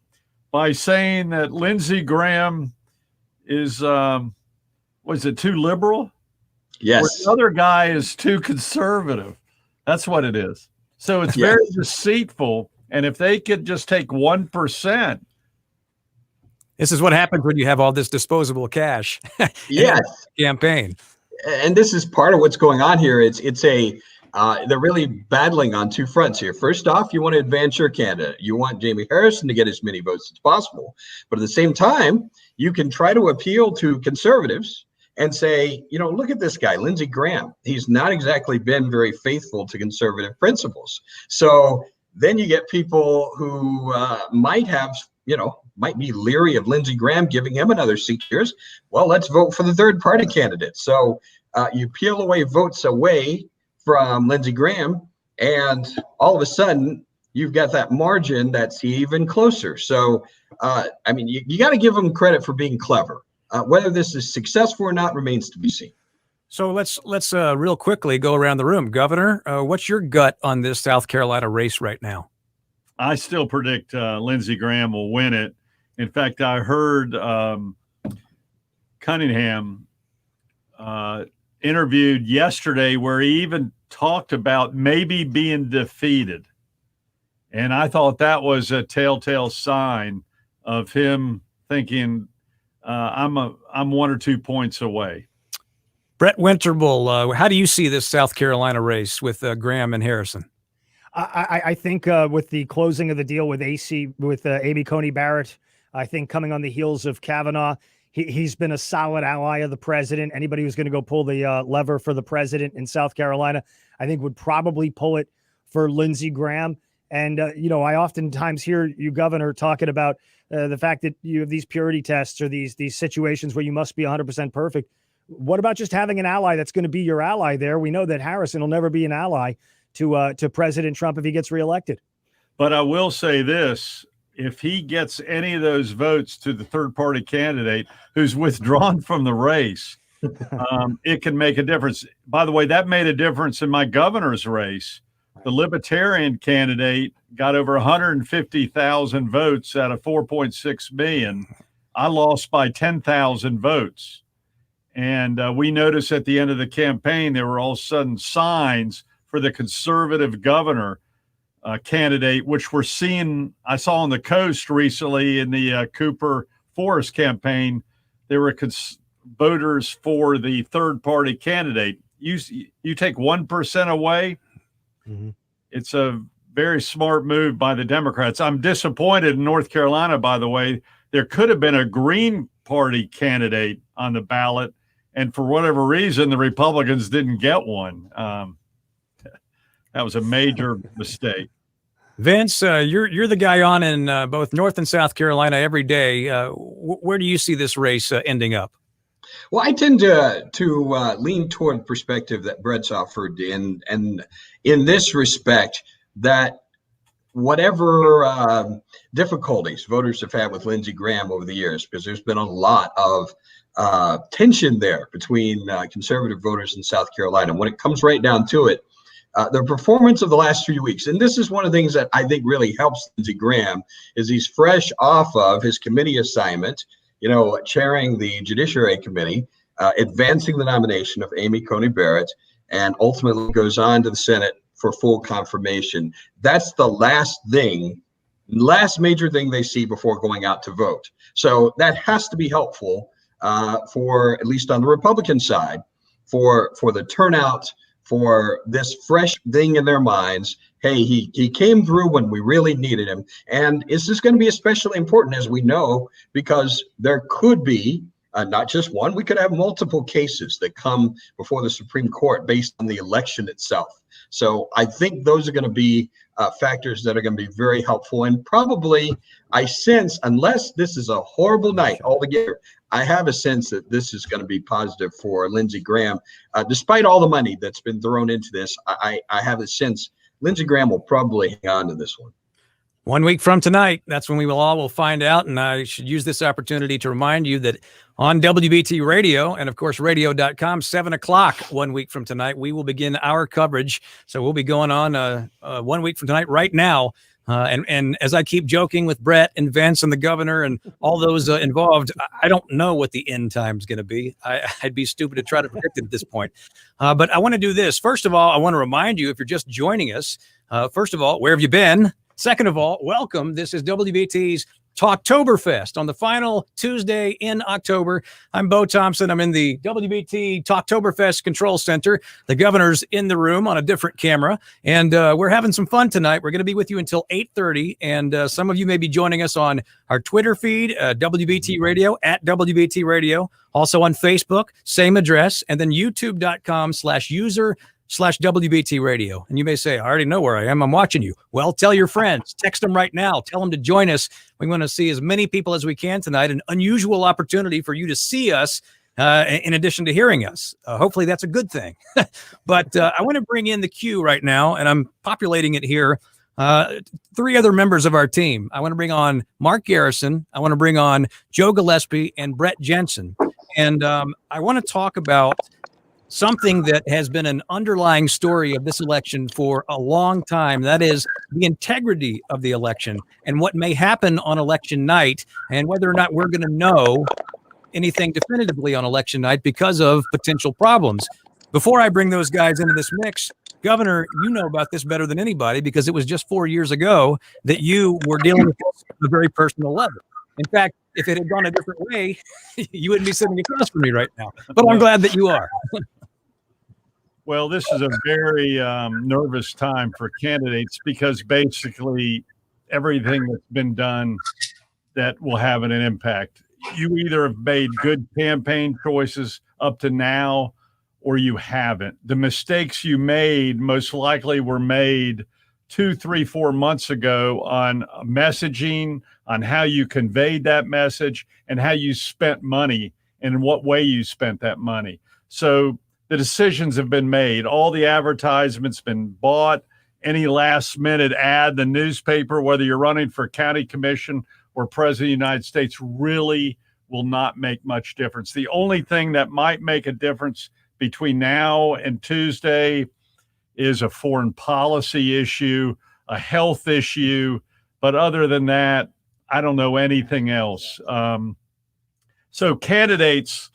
by saying that Lindsey Graham is, was it too liberal? Yes. Or the other guy is too conservative. That's what it is. So it's very deceitful. And if they could just take 1%. This is what happens when you have all this disposable cash. Yes. Campaign. And this is part of what's going on here. They're really battling on two fronts here. First off, you want to advance your candidate. You want Jamie Harrison to get as many votes as possible. But at the same time, you can try to appeal to conservatives and say, look at this guy, Lindsey Graham. He's not exactly been very faithful to conservative principles. So then you get people who might be leery of Lindsey Graham giving him another 6 years. Well, let's vote for the third party candidate. So you peel away votes away from Lindsey Graham, and all of a sudden you've got that margin that's even closer. So, you got to give them credit for being clever. Whether this is successful or not remains to be seen. So let's real quickly go around the room. Governor, what's your gut on this South Carolina race right now? I still predict Lindsey Graham will win it. In fact, I heard Cunningham interviewed yesterday where he even talked about maybe being defeated. And I thought that was a telltale sign of him thinking, I'm 1 or 2 points away. Brett Winterbull, how do you see this South Carolina race with Graham and Harrison? I think with the closing of the deal with Amy Coney Barrett, I think coming on the heels of Kavanaugh, he's been a solid ally of the president. Anybody who's going to go pull the lever for the president in South Carolina, I think would probably pull it for Lindsey Graham. And, I oftentimes hear you, Governor, talking about the fact that you have these purity tests or these situations where you must be 100% perfect. What about just having an ally that's going to be your ally there? We know that Harrison will never be an ally to President Trump if he gets reelected. But I will say this. If he gets any of those votes to the third party candidate who's withdrawn from the race, it can make a difference. By the way, that made a difference in my governor's race. The Libertarian candidate got over 150,000 votes out of 4.6 million. I lost by 10,000 votes. And we noticed at the end of the campaign, there were all of a sudden signs for the conservative governor candidate, which we're seeing. I saw on the coast recently in the Cooper Forest campaign, there were voters for the third party candidate. You take 1% away. Mm-hmm. It's a very smart move by the Democrats. I'm disappointed in North Carolina, by the way. There could have been a Green Party candidate on the ballot, and for whatever reason, the Republicans didn't get one. That was a major mistake. Vince, you're the guy on in both North and South Carolina every day. Where do you see this race ending up? Well, I tend to lean toward perspective that Brett's offered, and in this respect, that whatever difficulties voters have had with Lindsey Graham over the years, because there's been a lot of tension there between conservative voters in South Carolina. When it comes right down to it, the performance of the last 3 weeks, and this is one of the things that I think really helps Lindsey Graham, is he's fresh off of his committee assignment, chairing the Judiciary Committee, advancing the nomination of Amy Coney Barrett, and ultimately goes on to the Senate, for full confirmation. That's the last major thing they see before going out to vote. So that has to be helpful for, at least on the Republican side, for the turnout, for this fresh thing in their minds. Hey, he came through when we really needed him. And is this going to be especially important, as we know, because there could be not just one, we could have multiple cases that come before the Supreme Court based on the election itself. So I think those are going to be factors that are going to be very helpful. And probably, I sense, unless this is a horrible night altogether, I have a sense that this is going to be positive for Lindsey Graham. Despite all the money that's been thrown into this, I have a sense Lindsey Graham will probably hang on to this one. 1 week from tonight, that's when we will find out. And I should use this opportunity to remind you that on WBT Radio and, of course, radio.com, 7 o'clock 1 week from tonight, we will begin our coverage. So we'll be going on 1 week from tonight right now. And as I keep joking with Brett and Vince and the governor and all those involved, I don't know what the end time is going to be. I'd be stupid to try to predict it at this point. But I want to do this. First of all, I want to remind you, if you're just joining us, first of all, where have you been? Second of all, welcome. This is WBT's Talktoberfest on the final Tuesday in October. I'm Bo Thompson. I'm in the WBT Talktoberfest Control Center. The governor's in the room on a different camera, and we're having some fun tonight. We're going to be with you until 8:30, and some of you may be joining us on our Twitter feed, WBT Radio, at WBT Radio, also on Facebook, same address, and then youtube.com/user/WBT Radio. And you may say, I already know where I am. I'm watching you. Well, tell your friends. Text them right now. Tell them to join us. We want to see as many people as we can tonight. An unusual opportunity for you to see us in addition to hearing us. Hopefully that's a good thing. But I want to bring in the queue right now, and I'm populating it here. 3 other members of our team. I want to bring on Mark Garrison. I want to bring on Joe Gillespie and Brett Jensen. And I want to talk about something that has been an underlying story of this election for a long time. That is the integrity of the election and what may happen on election night, and whether or not we're going to know anything definitively on election night because of potential problems. Before I bring those guys into this mix, Governor, you know about this better than anybody because it was just 4 years ago that you were dealing with this at a very personal level. In fact, if it had gone a different way, you wouldn't be sitting across from me right now. But I'm glad that you are. Well, this is a very nervous time for candidates because basically everything that's been done that will have an impact. You either have made good campaign choices up to now or you haven't. The mistakes you made most likely were made 2, 3, 4 months ago on messaging, on how you conveyed that message, and how you spent money and in what way you spent that money. So the decisions have been made. All the advertisements been bought. Any last minute ad, the newspaper, whether you're running for county commission or president of the United States, really will not make much difference. The only thing that might make a difference between now and Tuesday is a foreign policy issue, a health issue. But other than that, I don't know anything else. So candidates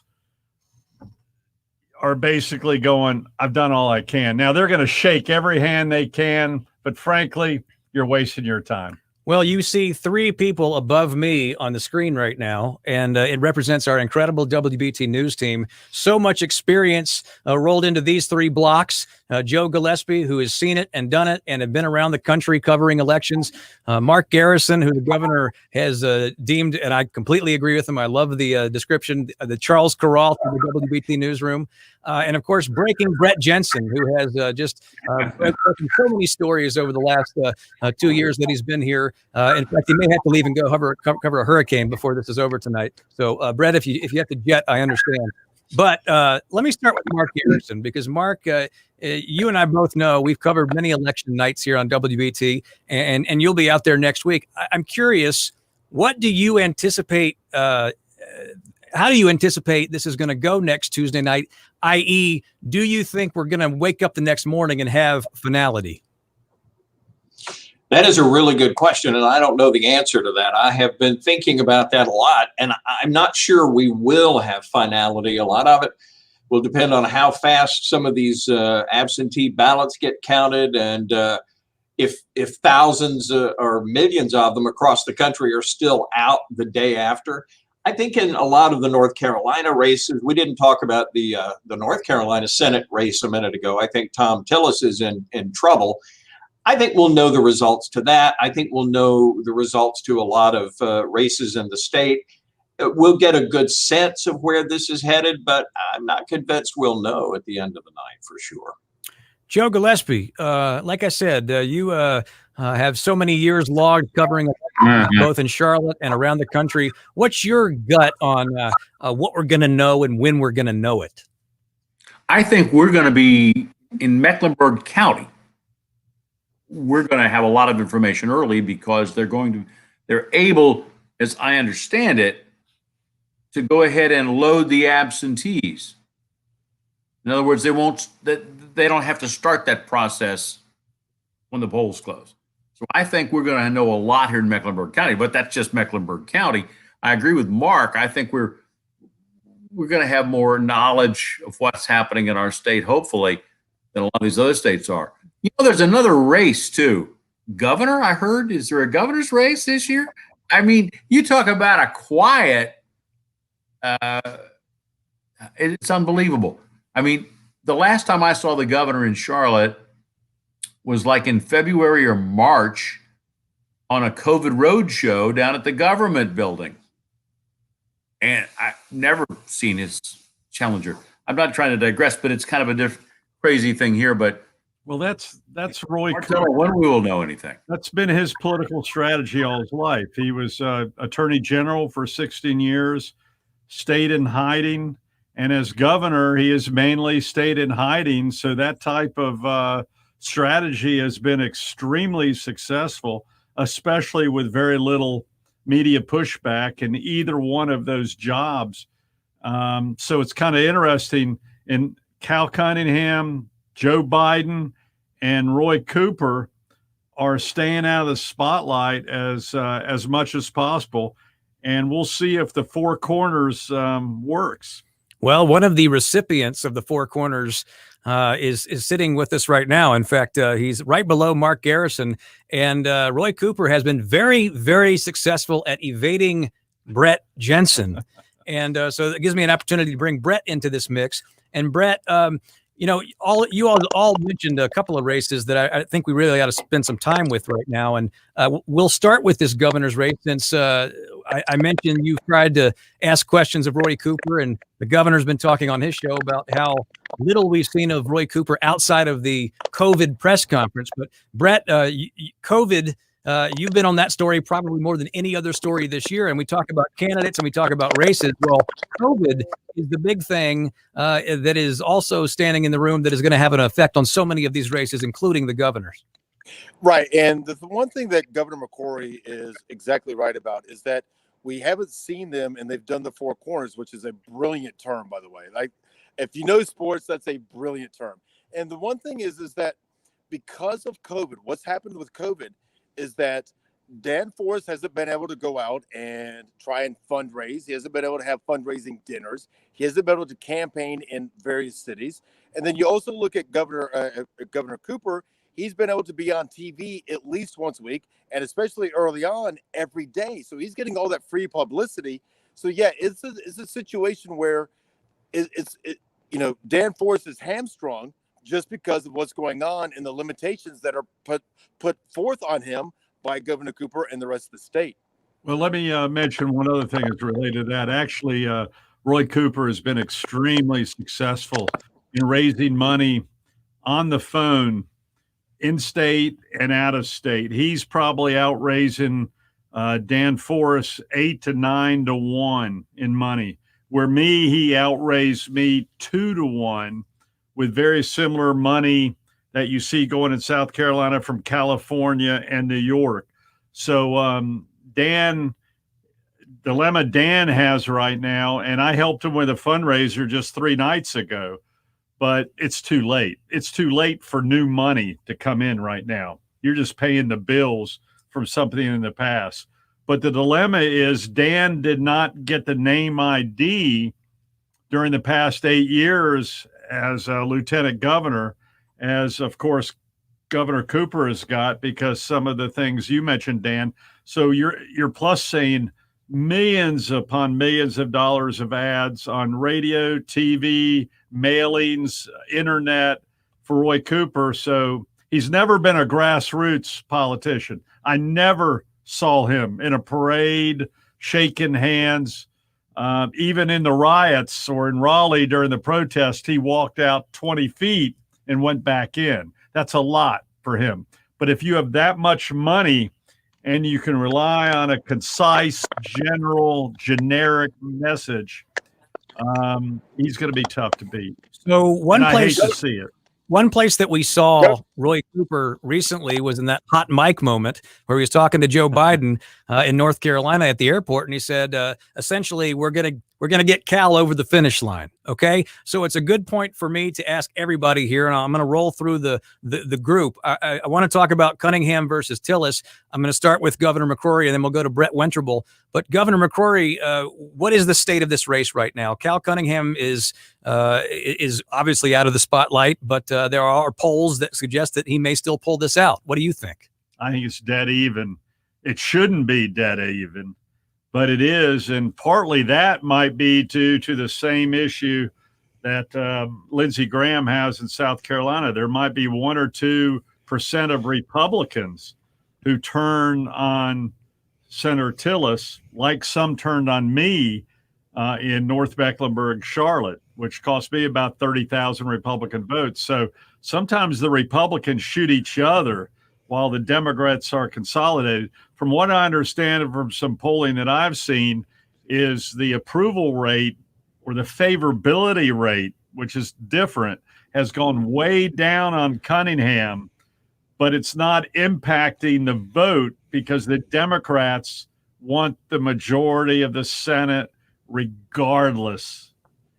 are basically going, I've done all I can. Now they're going to shake every hand they can, but frankly, you're wasting your time. Well, you see 3 people above me on the screen right now, and it represents our incredible WBT News team. So much experience rolled into these 3 blocks. Joe Gillespie, who has seen it and done it and have been around the country covering elections. Mark Garrison, who the governor has deemed, and I completely agree with him. I love the description, the Charles Corral from the WBT newsroom. And of course, breaking Brett Jensen, who has just broken so many stories over the last 2 years that he's been here. In fact, he may have to leave and go cover a hurricane before this is over tonight. So, Brett, if you have to jet, I understand. But let me start with Mark Garrison, because Mark, you and I both know we've covered many election nights here on WBT, and you'll be out there next week. I'm curious, what do you anticipate? How do you anticipate this is going to go next Tuesday night? I.e., do you think we're going to wake up the next morning and have finality? That is a really good question, and I don't know the answer to that. I have been thinking about that a lot, and I'm not sure we will have finality. A lot of it will depend on how fast some of these absentee ballots get counted, and if thousands or millions of them across the country are still out the day after. I think in a lot of the North Carolina races, we didn't talk about the North Carolina Senate race a minute ago. I think Tom Tillis is in trouble. I think we'll know the results to that. I think we'll know the results to a lot of races in the state. We'll get a good sense of where this is headed, but I'm not convinced we'll know at the end of the night for sure. Joe Gillespie, like I said, you have so many years logged covering both in Charlotte and around the country. What's your gut on what we're going to know and when we're going to know it? I think we're going to be in Mecklenburg County. We're going to have a lot of information early because they're able, as I understand it, to go ahead and load the absentees. In other words, they don't have to start that process when the polls close. So I think we're going to know a lot here in Mecklenburg County, but that's just Mecklenburg County. I agree with Mark. I think we're going to have more knowledge of what's happening in our state, hopefully, than a lot of these other states are. You know, there's another race too. Governor, I heard. Is there a governor's race this year? I mean, you talk about a quiet. It's unbelievable. I mean, the last time I saw the governor in Charlotte was like in February or March on a COVID road show down at the government building. And I've never seen his challenger. I'm not trying to digress, but it's kind of a different crazy thing here. But Well, that's Roy Martello, Cooper. when we will know anything. That's been his political strategy all his life. He was attorney general for 16 years, stayed in hiding. And as governor, he has mainly stayed in hiding. So that type of strategy has been extremely successful, especially with very little media pushback in either one of those jobs. So it's kind of interesting. In Cal Cunningham, Joe Biden, and Roy Cooper are staying out of the spotlight as much as possible. And we'll see if the Four Corners works. Well, one of the recipients of the Four Corners is sitting with us right now. In fact, he's right below Mark Garrison. And Roy Cooper has been very, very successful at evading Brett Jensen. And so it gives me an opportunity to bring Brett into this mix. And Brett, you know, you all mentioned a couple of races that I think we really ought to spend some time with right now. And we'll start with this governor's race since I mentioned you've tried to ask questions of Roy Cooper, and the governor's been talking on his show about how little we've seen of Roy Cooper outside of the COVID press conference. But Brett, COVID, you've been on that story probably more than any other story this year. And we talk about candidates and we talk about races. Well, COVID is the big thing that is also standing in the room that is going to have an effect on so many of these races, including the governor's. Right. And the one thing that Governor McCrory is exactly right about is that we haven't seen them, and they've done the Four Corners, which is a brilliant term, by the way. Like, if you know sports, that's a brilliant term. And the one thing is that because of COVID, what's happened with COVID is that Dan Forest hasn't been able to go out and try and fundraise. He hasn't been able to have fundraising dinners. He hasn't been able to campaign in various cities. And then you also look at Governor Cooper. He's been able to be on TV at least once a week, and especially early on, every day. So he's getting all that free publicity. So yeah, it's a situation where Dan Forest is hamstrung just because of what's going on and the limitations that are put forth on him by Governor Cooper and the rest of the state. Well, let me mention one other thing that's related to that. Actually, Roy Cooper has been extremely successful in raising money on the phone, in state and out of state. He's probably outraising Dan Forest 8 to 9 to 1 in money, where he outraised me 2 to 1 with very similar money that you see going in South Carolina from California and New York. So dilemma Dan has right now, and I helped him with a fundraiser just 3 nights ago, but it's too late. It's too late for new money to come in right now. You're just paying the bills from something in the past. But the dilemma is Dan did not get the name ID during the past 8 years as a lieutenant governor, as of course Governor Cooper has got, because some of the things you mentioned, Dan. So you're plus saying millions upon millions of dollars of ads on radio, TV, mailings, internet for Roy Cooper. So he's never been a grassroots politician. I never saw him in a parade, shaking hands. Even in the riots or in Raleigh during the protest, he walked out 20 feet and went back in. That's a lot for him. But if you have that much money and you can rely on a concise, general, generic message, he's going to be tough to beat. So I hate to see it. One place that we saw Roy Cooper recently was in that hot mic moment where he was talking to Joe Biden in North Carolina at the airport, and he said, essentially, we're gonna get Cal over the finish line. Okay, so it's a good point for me to ask everybody here, and I'm going to roll through the group. I want to talk about Cunningham versus Tillis. I'm going to start with Governor McCrory, and then we'll go to Brett Wenterbull. But Governor McCrory, what is the state of this race right now? Cal Cunningham is obviously out of the spotlight, but there are polls that suggest that he may still pull this out. What do you think? I think it's dead even. It shouldn't be dead even, but it is. And partly that might be due to the same issue that Lindsey Graham has in South Carolina. There might be 1 or 2% of Republicans who turn on Senator Tillis, like some turned on me in North Mecklenburg, Charlotte, which cost me about 30,000 Republican votes. So sometimes the Republicans shoot each other while the Democrats are consolidated. From what I understand from some polling that I've seen, is the approval rate or the favorability rate, which is different, has gone way down on Cunningham, but it's not impacting the vote because the Democrats want the majority of the Senate regardless.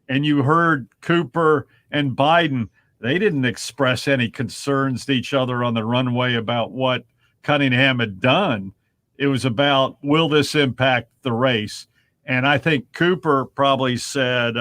And you heard Cooper and Biden, they didn't express any concerns to each other on the runway about what Cunningham had done. It was about, will this impact the race? And I think Cooper probably said,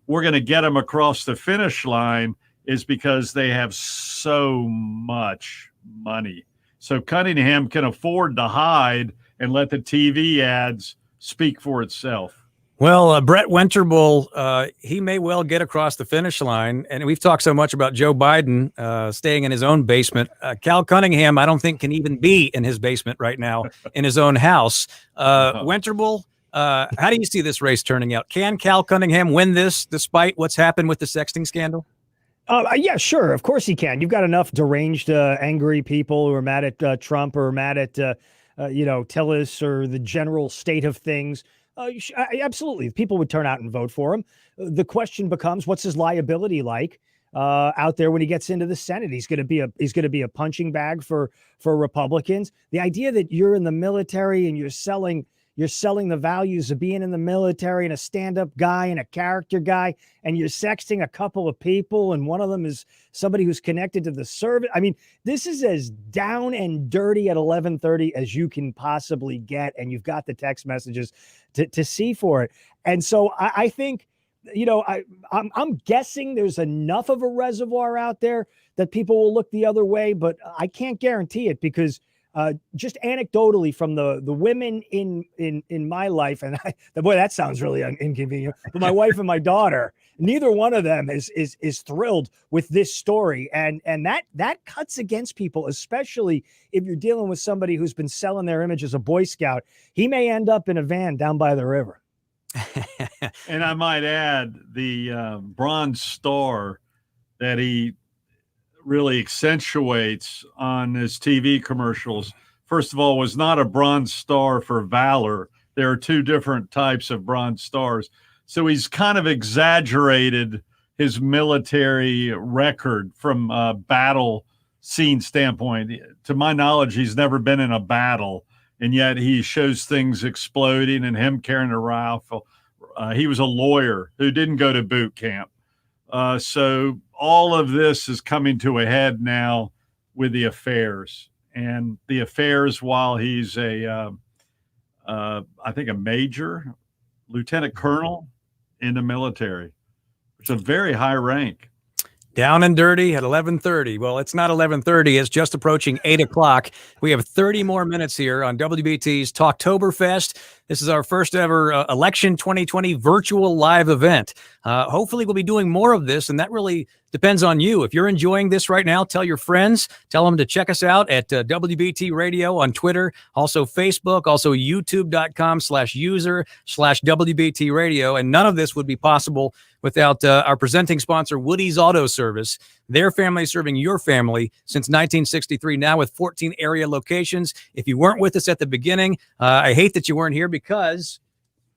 we're going to get them across the finish line is because they have so much money. So Cunningham can afford to hide and let the TV ads speak for itself. Well, Brett Wenterbull, he may well get across the finish line. And we've talked so much about Joe Biden staying in his own basement. Cal Cunningham, I don't think can even be in his basement right now in his own house. Wenterbull, how do you see this race turning out? Can Cal Cunningham win this despite what's happened with the sexting scandal? Yeah, sure. Of course he can. You've got enough deranged, angry people who are mad at Trump or mad at, Tillis or the general state of things. Absolutely. People would turn out and vote for him. The question becomes, what's his liability like out there when he gets into the Senate? He's going to be a punching bag for Republicans. The idea that you're in the military and you're selling the values of being in the military and a stand-up guy and a character guy, and you're sexting a couple of people, and one of them is somebody who's connected to the service. I mean, this is as down and dirty at 11:30 as you can possibly get, and you've got the text messages to see for it. And so I think, I'm guessing there's enough of a reservoir out there that people will look the other way, but I can't guarantee it because just anecdotally from the women in my life, and boy, that sounds really inconvenient, but my wife and my daughter, neither one of them is thrilled with this story. And that cuts against people, especially if you're dealing with somebody who's been selling their image as a Boy Scout. He may end up in a van down by the river. And I might add the Bronze Star that he really accentuates on his TV commercials, first of all, was not a Bronze Star for valor. There are two different types of Bronze Stars. So he's kind of exaggerated his military record from a battle scene standpoint. To my knowledge, he's never been in a battle, and yet he shows things exploding and him carrying a rifle. He was a lawyer who didn't go to boot camp. So all of this is coming to a head now with the affairs. And the affairs, while he's I think a major, lieutenant colonel in the military. It's a very high rank. Down and dirty at 11:30. Well, it's not 11:30. It's just approaching 8 o'clock. We have 30 more minutes here on WBT's Talktoberfest. This is our first ever Election 2020 virtual live event. Hopefully, we'll be doing more of this, and that really depends on you. If you're enjoying this right now, tell your friends. Tell them to check us out at WBT Radio on Twitter, also Facebook, also youtube.com/user/WBT Radio. And none of this would be possible without our presenting sponsor, Woody's Auto Service. Their family serving your family since 1963, now with 14 area locations. If you weren't with us at the beginning, I hate that you weren't here because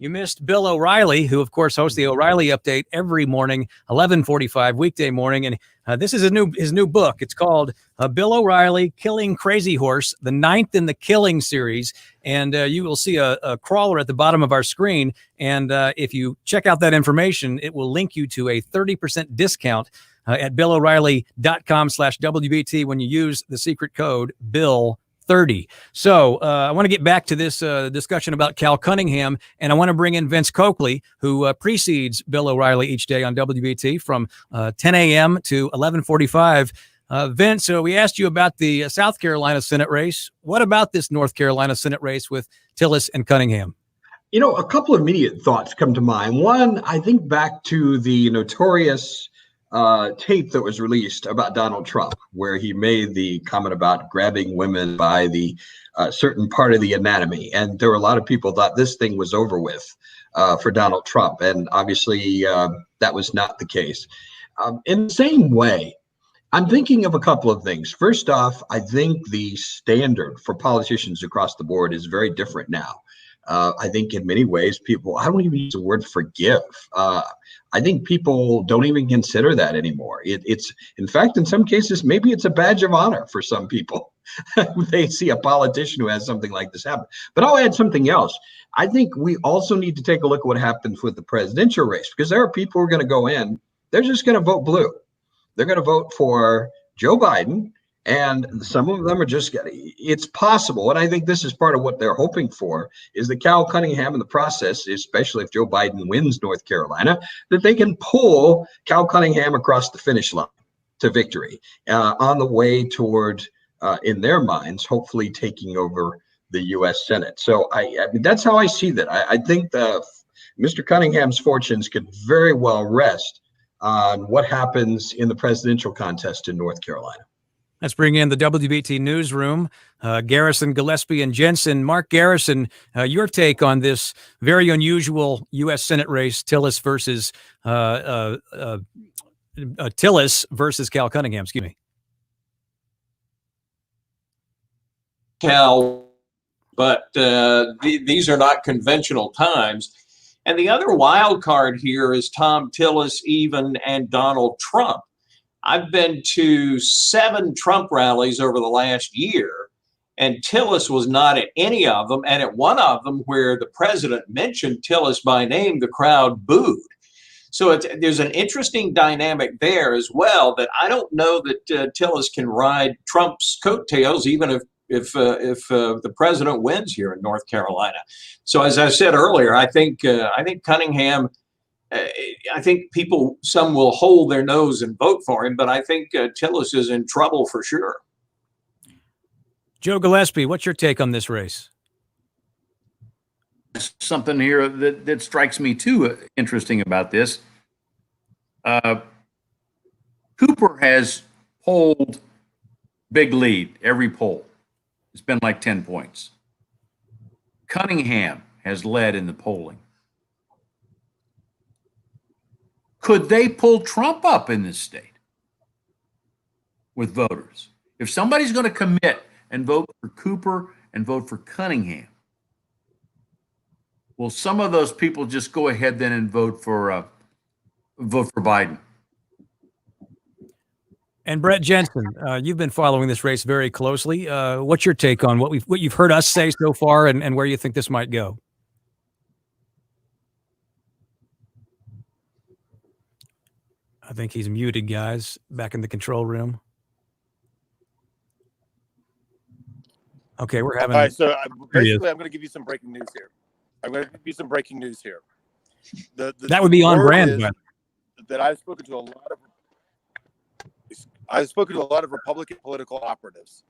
you missed Bill O'Reilly, who, of course, hosts the O'Reilly Update every morning, 11:45 weekday morning. And this is his new book. It's called Bill O'Reilly, Killing Crazy Horse, the 9th in the Killing series. And you will see a crawler at the bottom of our screen. And if you check out that information, it will link you to a 30% discount at BillO'Reilly.com/WBT when you use the secret code BILL30. So I want to get back to this discussion about Cal Cunningham, and I want to bring in Vince Coakley, who precedes Bill O'Reilly each day on WBT from 10 a.m. to 11:45. Vince, so we asked you about the South Carolina Senate race. What about this North Carolina Senate race with Tillis and Cunningham? You know, a couple of immediate thoughts come to mind. One, I think back to the notorious tape that was released about Donald Trump, where he made the comment about grabbing women by the certain part of the anatomy. And there were a lot of people thought this thing was over with for Donald Trump. And obviously that was not the case. In the same way, I'm thinking of a couple of things. First off, I think the standard for politicians across the board is very different now. I think in many ways, I don't even use the word forgive. I think people don't even consider that anymore. It's, in fact, in some cases, maybe it's a badge of honor for some people. They see a politician who has something like this happen. But I'll add something else. I think we also need to take a look at what happens with the presidential race, because there are people who are going to go in, they're just going to vote blue. They're going to vote for Joe Biden. And some of them are just getting, it's possible, and I think this is part of what they're hoping for, is that Cal Cunningham in the process, especially if Joe Biden wins North Carolina, that they can pull Cal Cunningham across the finish line to victory on the way toward, in their minds, hopefully taking over the U.S. Senate. So I mean, that's how I see that. I think Mr. Cunningham's fortunes could very well rest on what happens in the presidential contest in North Carolina. Let's bring in the WBT newsroom, Garrison, Gillespie, and Jensen. Mark Garrison, your take on this very unusual U.S. Senate race, Tillis versus Cal Cunningham. Excuse me. Cal, but these are not conventional times. And the other wild card here is Thom Tillis, even, and Donald Trump. I've been to 7 Trump rallies over the last year, and Tillis was not at any of them. And at one of them, where the president mentioned Tillis by name, the crowd booed. So there's an interesting dynamic there as well, that I don't know that Tillis can ride Trump's coattails, even if the president wins here in North Carolina. So as I said earlier, I think Cunningham. I think some will hold their nose and vote for him, but I think Tillis is in trouble for sure. Joe Gillespie, what's your take on this race? Something here that strikes me too interesting about this. Cooper has polled big lead every poll. It's been like 10 points. Cunningham has led in the polling. Could they pull Trump up in this state with voters? If somebody's going to commit and vote for Cooper and vote for Cunningham, will some of those people just go ahead then and vote for Biden? And Brett Jensen, you've been following this race very closely. What's your take on what you've heard us say so far, and where you think this might go? I think he's muted, guys, back in the control room. Okay, we're having. All right, so basically, I'm going to give you some breaking news here. That would be on brand. that I've spoken to a lot of Republican political operatives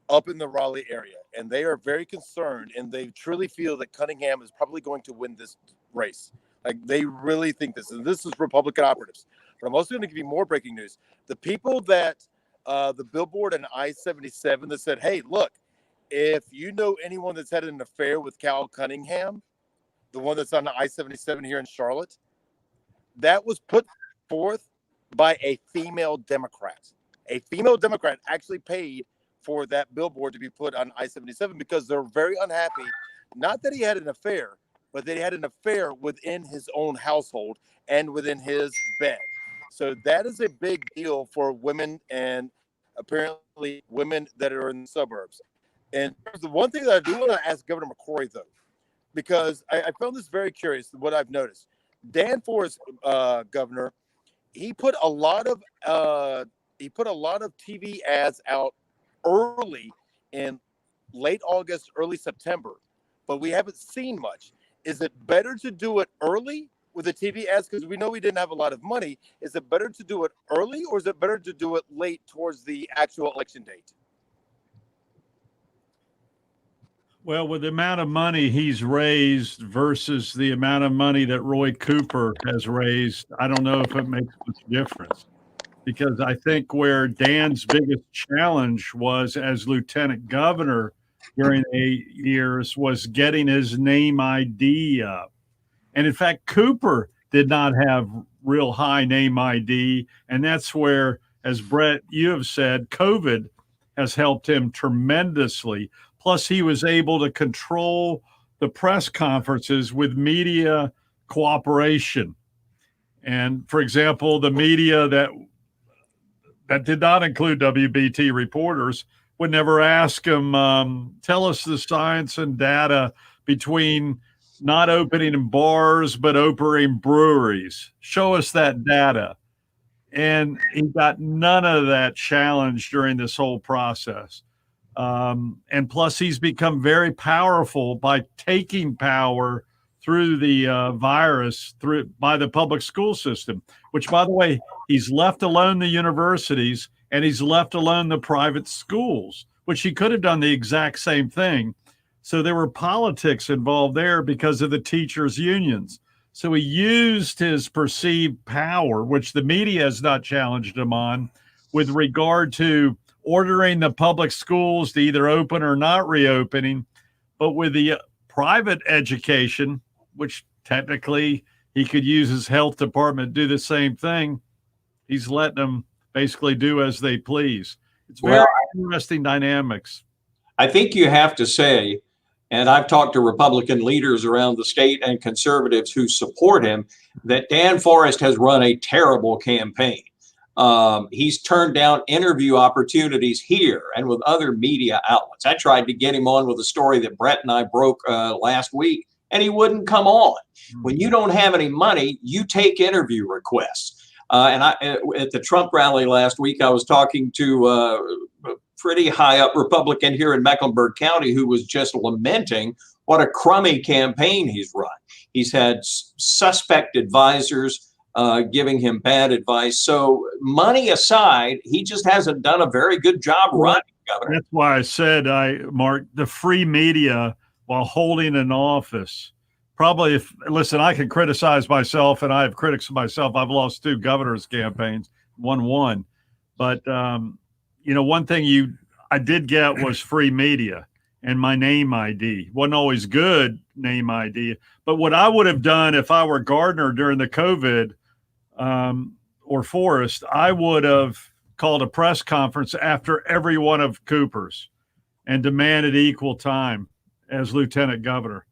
up in the Raleigh area, and they are very concerned, and they truly feel that Cunningham is probably going to win this race. Like, they really think this, and this is Republican operatives. But I'm also going to give you more breaking news. The people that the billboard and I-77 that said, hey, look, if you know anyone that's had an affair with Cal Cunningham, the one that's on the I-77 here in Charlotte, that was put forth by a female Democrat. A female Democrat actually paid for that billboard to be put on I-77 because they're very unhappy, not that he had an affair, but that he had an affair within his own household and within his bed. So that is a big deal for women, and apparently women that are in the suburbs. And the one thing that I do want to ask Governor McCrory, though, because I found this very curious, what I've noticed. Dan Forest, governor, he put a lot of TV ads out early in late August, early September, but we haven't seen much. Is it better to do it early with the TV ads, because we know we didn't have a lot of money? Is it better to do it early, or is it better to do it late towards the actual election date? Well, with the amount of money he's raised versus the amount of money that Roy Cooper has raised, I don't know if it makes much difference. Because I think where Dan's biggest challenge was as lieutenant governor during the 8 years was getting his name ID up. And in fact, Cooper did not have real high name ID. And that's where, as Brett, you have said, COVID has helped him tremendously. Plus, he was able to control the press conferences with media cooperation. And for example, the media that did not include WBT reporters would never ask him, tell us the science and data between not opening bars, but opening breweries. Show us that data. And he got none of that challenge during this whole process. And plus, he's become very powerful by taking power through the virus by the public school system, which, by the way, he's left alone the universities and he's left alone the private schools, which he could have done the exact same thing. So there were politics involved there because of the teachers' unions. So he used his perceived power, which the media has not challenged him on, with regard to ordering the public schools to either open or not reopening. But with the private education, which technically he could use his health department to do the same thing, he's letting them basically do as they please. It's very interesting dynamics. I think you have to say, and I've talked to Republican leaders around the state and conservatives who support him, that Dan Forest has run a terrible campaign. He's turned down interview opportunities here and with other media outlets. I tried to get him on with a story that Brett and I broke last week, and he wouldn't come on. When you don't have any money, you take interview requests. And at the Trump rally last week, I was talking to a pretty high up Republican here in Mecklenburg County who was just lamenting what a crummy campaign he's run. He's had suspect advisors giving him bad advice. So money aside, he just hasn't done a very good job running, Governor. That's why I said, Mark, the free media while holding an office. Probably listen, I can criticize myself, and I have critics of myself. I've lost 2 governor's campaigns, won. But, one thing I did get was free media and my name ID. Wasn't always good name ID. But what I would have done if I were Gardner during the COVID or Forrest, I would have called a press conference after every one of Cooper's and demanded equal time as lieutenant governor.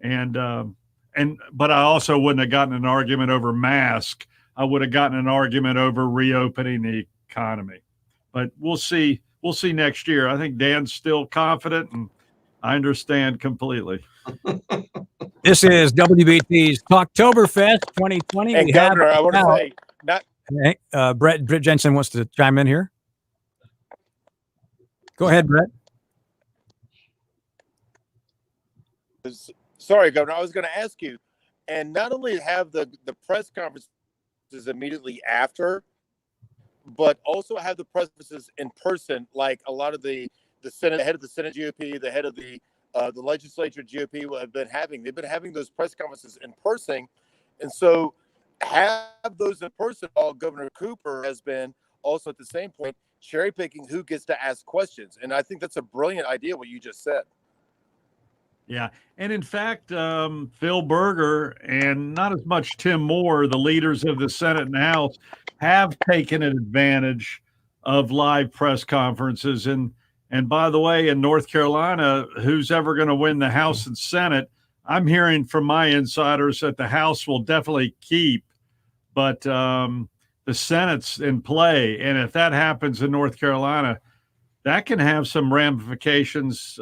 But I also wouldn't have gotten an argument over mask. I would have gotten an argument over reopening the economy. But we'll see. We'll see next year. I think Dan's still confident, and I understand completely. This is WBT's Talktoberfest 2020. And Governor, I want to say, Brett Jensen wants to chime in here. Go ahead, Brett. Sorry, Governor, I was going to ask you, and not only have the press conference immediately after, but also have the press conferences in person, like a lot of the Senate, the head of the Senate GOP, the head of the legislature GOP have been having. They've been having those press conferences in person, and so have those in person. While Governor Cooper has been also at the same point cherry picking who gets to ask questions, and I think that's a brilliant idea. What you just said. Yeah. And in fact, Phil Berger and not as much Tim Moore, the leaders of the Senate and House, have taken advantage of live press conferences. And by the way, in North Carolina, who's ever going to win the House and Senate? I'm hearing from my insiders that the House will definitely keep, but the Senate's in play. And if that happens in North Carolina, that can have some ramifications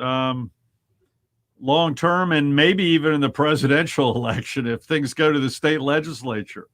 long term, and maybe even in the presidential election if things go to the state legislature.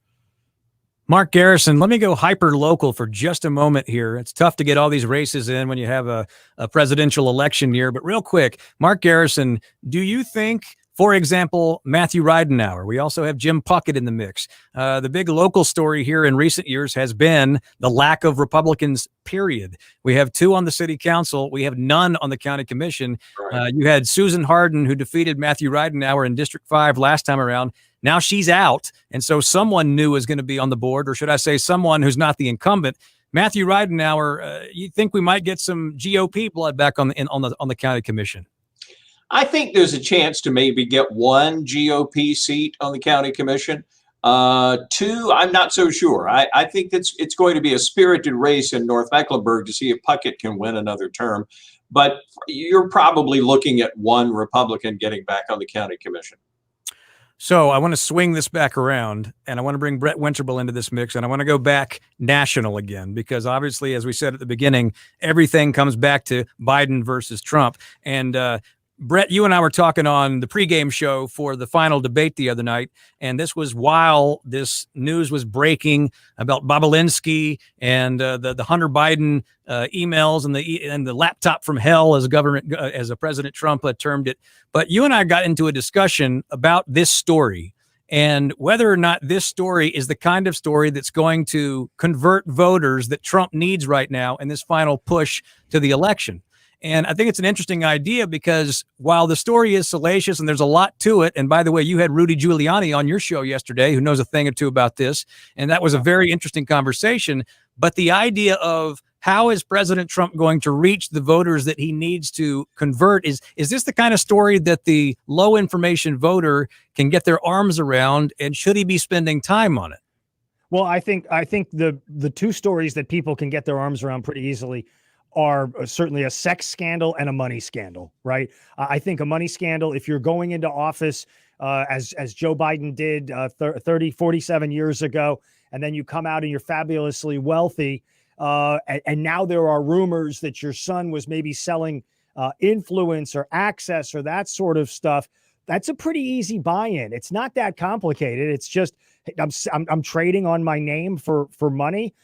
Mark Garrison, let me go hyper local for just a moment here. It's tough to get all these races in when you have a presidential election year, but real quick, Mark Garrison, do you think, for example, Matthew Ridenhour, we also have Jim Puckett in the mix. The big local story here in recent years has been the lack of Republicans, period. We have 2 on the city council. We have none on the county commission. Right. You had Susan Hardin, who defeated Matthew Ridenhour in District 5 last time around. Now she's out. And so someone new is going to be on the board, or should I say someone who's not the incumbent. Matthew Ridenhour, you think we might get some GOP blood back on the county commission? I think there's a chance to maybe get 1 GOP seat on the county commission. 2, I'm not so sure. I think it's going to be a spirited race in North Mecklenburg to see if Puckett can win another term. But you're probably looking at 1 Republican getting back on the county commission. So I want to swing this back around, and I want to bring Brett Winterble into this mix, and I want to go back national again, because obviously, as we said at the beginning, everything comes back to Biden versus Trump. And Brett, you and I were talking on the pregame show for the final debate the other night, and this was while this news was breaking about Bobulinski and the Hunter Biden emails and the laptop from hell, as President Trump termed it. But you and I got into a discussion about this story and whether or not this story is the kind of story that's going to convert voters that Trump needs right now in this final push to the election. And I think it's an interesting idea because while the story is salacious and there's a lot to it, and by the way, you had Rudy Giuliani on your show yesterday who knows a thing or two about this, and that was a very interesting conversation. But the idea of how is President Trump going to reach the voters that he needs to convert, is this the kind of story that the low information voter can get their arms around, and should he be spending time on it? Well, I think the 2 stories that people can get their arms around pretty easily are certainly a sex scandal and a money scandal, right? I think a money scandal, if you're going into office as Joe Biden did 47 years ago, and then you come out and you're fabulously wealthy, and now there are rumors that your son was maybe selling influence or access or that sort of stuff, that's a pretty easy buy-in. It's not that complicated. It's just I'm trading on my name for money.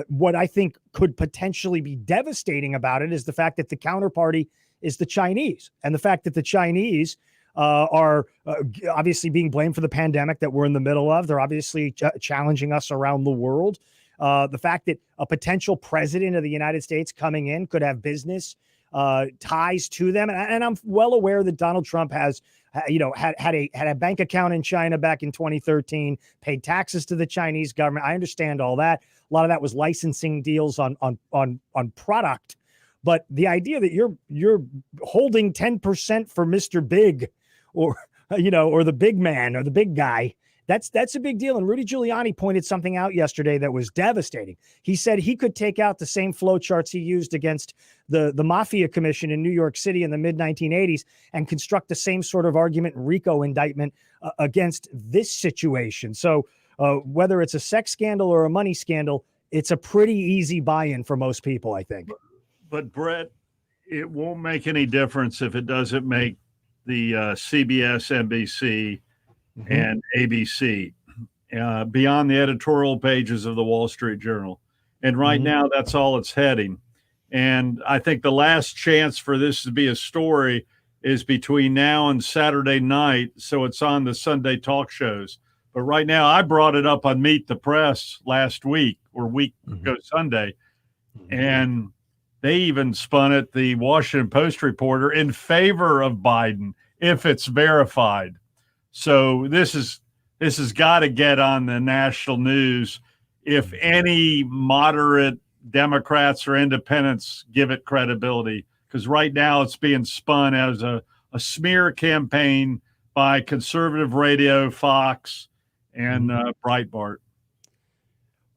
What I think could potentially be devastating about it is the fact that the counterparty is the Chinese, and the fact that the Chinese are obviously being blamed for the pandemic that we're in the middle of. They're obviously challenging us around the world. The fact that a potential president of the United States coming in could have business ties to them. And I'm well aware that Donald Trump has, had a bank account in China back in 2013, paid taxes to the Chinese government. I understand all that. A lot of that was licensing deals on product. But the idea that you're holding 10% for Mr. Big, or the big man or the big guy, that's a big deal. And Rudy Giuliani pointed something out yesterday that was devastating. He said he could take out the same flowcharts he used against the Mafia Commission in New York City in the mid-1980s and construct the same sort of argument and RICO indictment against this situation. So whether it's a sex scandal or a money scandal, it's a pretty easy buy-in for most people, I think. But Brett, it won't make any difference if it doesn't make the CBS, NBC, and ABC beyond the editorial pages of the Wall Street Journal. And right now, that's all it's heading. And I think the last chance for this to be a story is between now and Saturday night. So it's on the Sunday talk shows. But right now, I brought it up on Meet the Press last week or week ago Sunday, and they even spun it, the Washington Post reporter, in favor of Biden if it's verified. So this has got to get on the national news if any moderate Democrats or independents give it credibility, because right now it's being spun as a smear campaign by conservative radio, Fox, and Breitbart.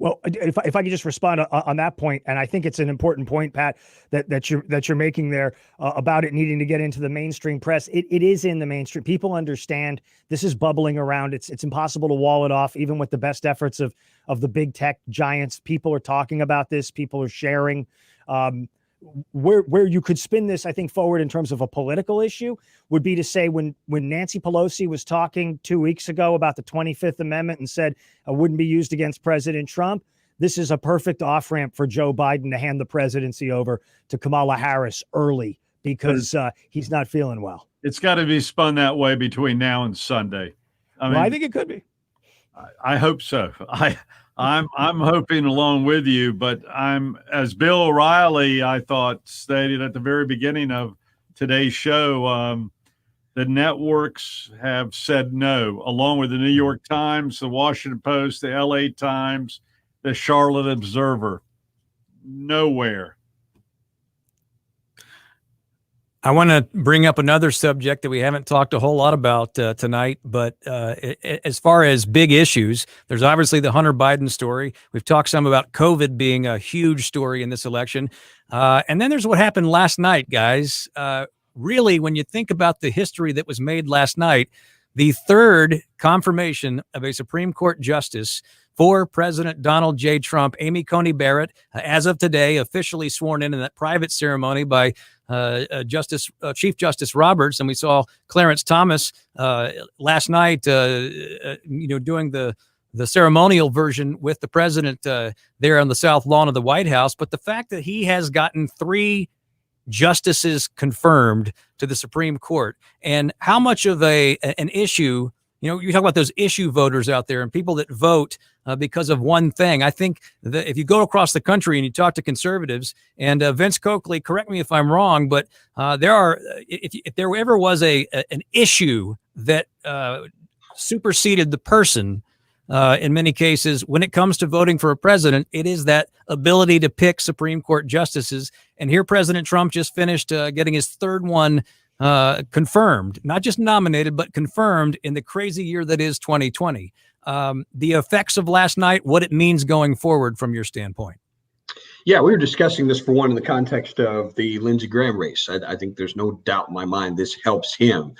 Well, if I could just respond on that point, and I think it's an important point, Pat, that you're making there about it needing to get into the mainstream press. It is in the mainstream. People understand this is bubbling around. It's impossible to wall it off, even with the best efforts of the big tech giants. People are talking about this. People are sharing. Where you could spin this, I think, forward in terms of a political issue would be to say when Nancy Pelosi was talking 2 weeks ago about the 25th Amendment and said it wouldn't be used against President Trump, this is a perfect off-ramp for Joe Biden to hand the presidency over to Kamala Harris early because he's not feeling well. It's got to be spun that way between now and Sunday. I think it could be. I hope so. I'm hoping along with you, but as Bill O'Reilly, I thought, stated at the very beginning of today's show, the networks have said no, along with the New York Times, the Washington Post, the LA Times, the Charlotte Observer. Nowhere. I want to bring up another subject that we haven't talked a whole lot about tonight, but as far as big issues, there's obviously the Hunter Biden story. We've talked some about COVID being a huge story in this election. And then there's what happened last night, guys. Really, when you think about the history that was made last night, the third confirmation of a Supreme Court justice for President Donald J. Trump, Amy Coney Barrett, as of today, officially sworn in that private ceremony by Chief Justice Roberts. And we saw Clarence Thomas last night, doing the ceremonial version with the president there on the South Lawn of the White House. But the fact that he has gotten 3 justices confirmed to the Supreme Court, and how much of an issue, you talk about those issue voters out there and people that vote because of one thing. I think that if you go across the country and you talk to conservatives, and Vince Coakley, correct me if I'm wrong, but if there ever was an issue that superseded the person, in many cases, when it comes to voting for a president, it is that ability to pick Supreme Court justices. And here President Trump just finished getting his third one confirmed, not just nominated, but confirmed in the crazy year that is 2020. The effects of last night, what it means going forward from your standpoint. Yeah, we were discussing this, for one, in the context of the Lindsey Graham race. I think there's no doubt in my mind this helps him.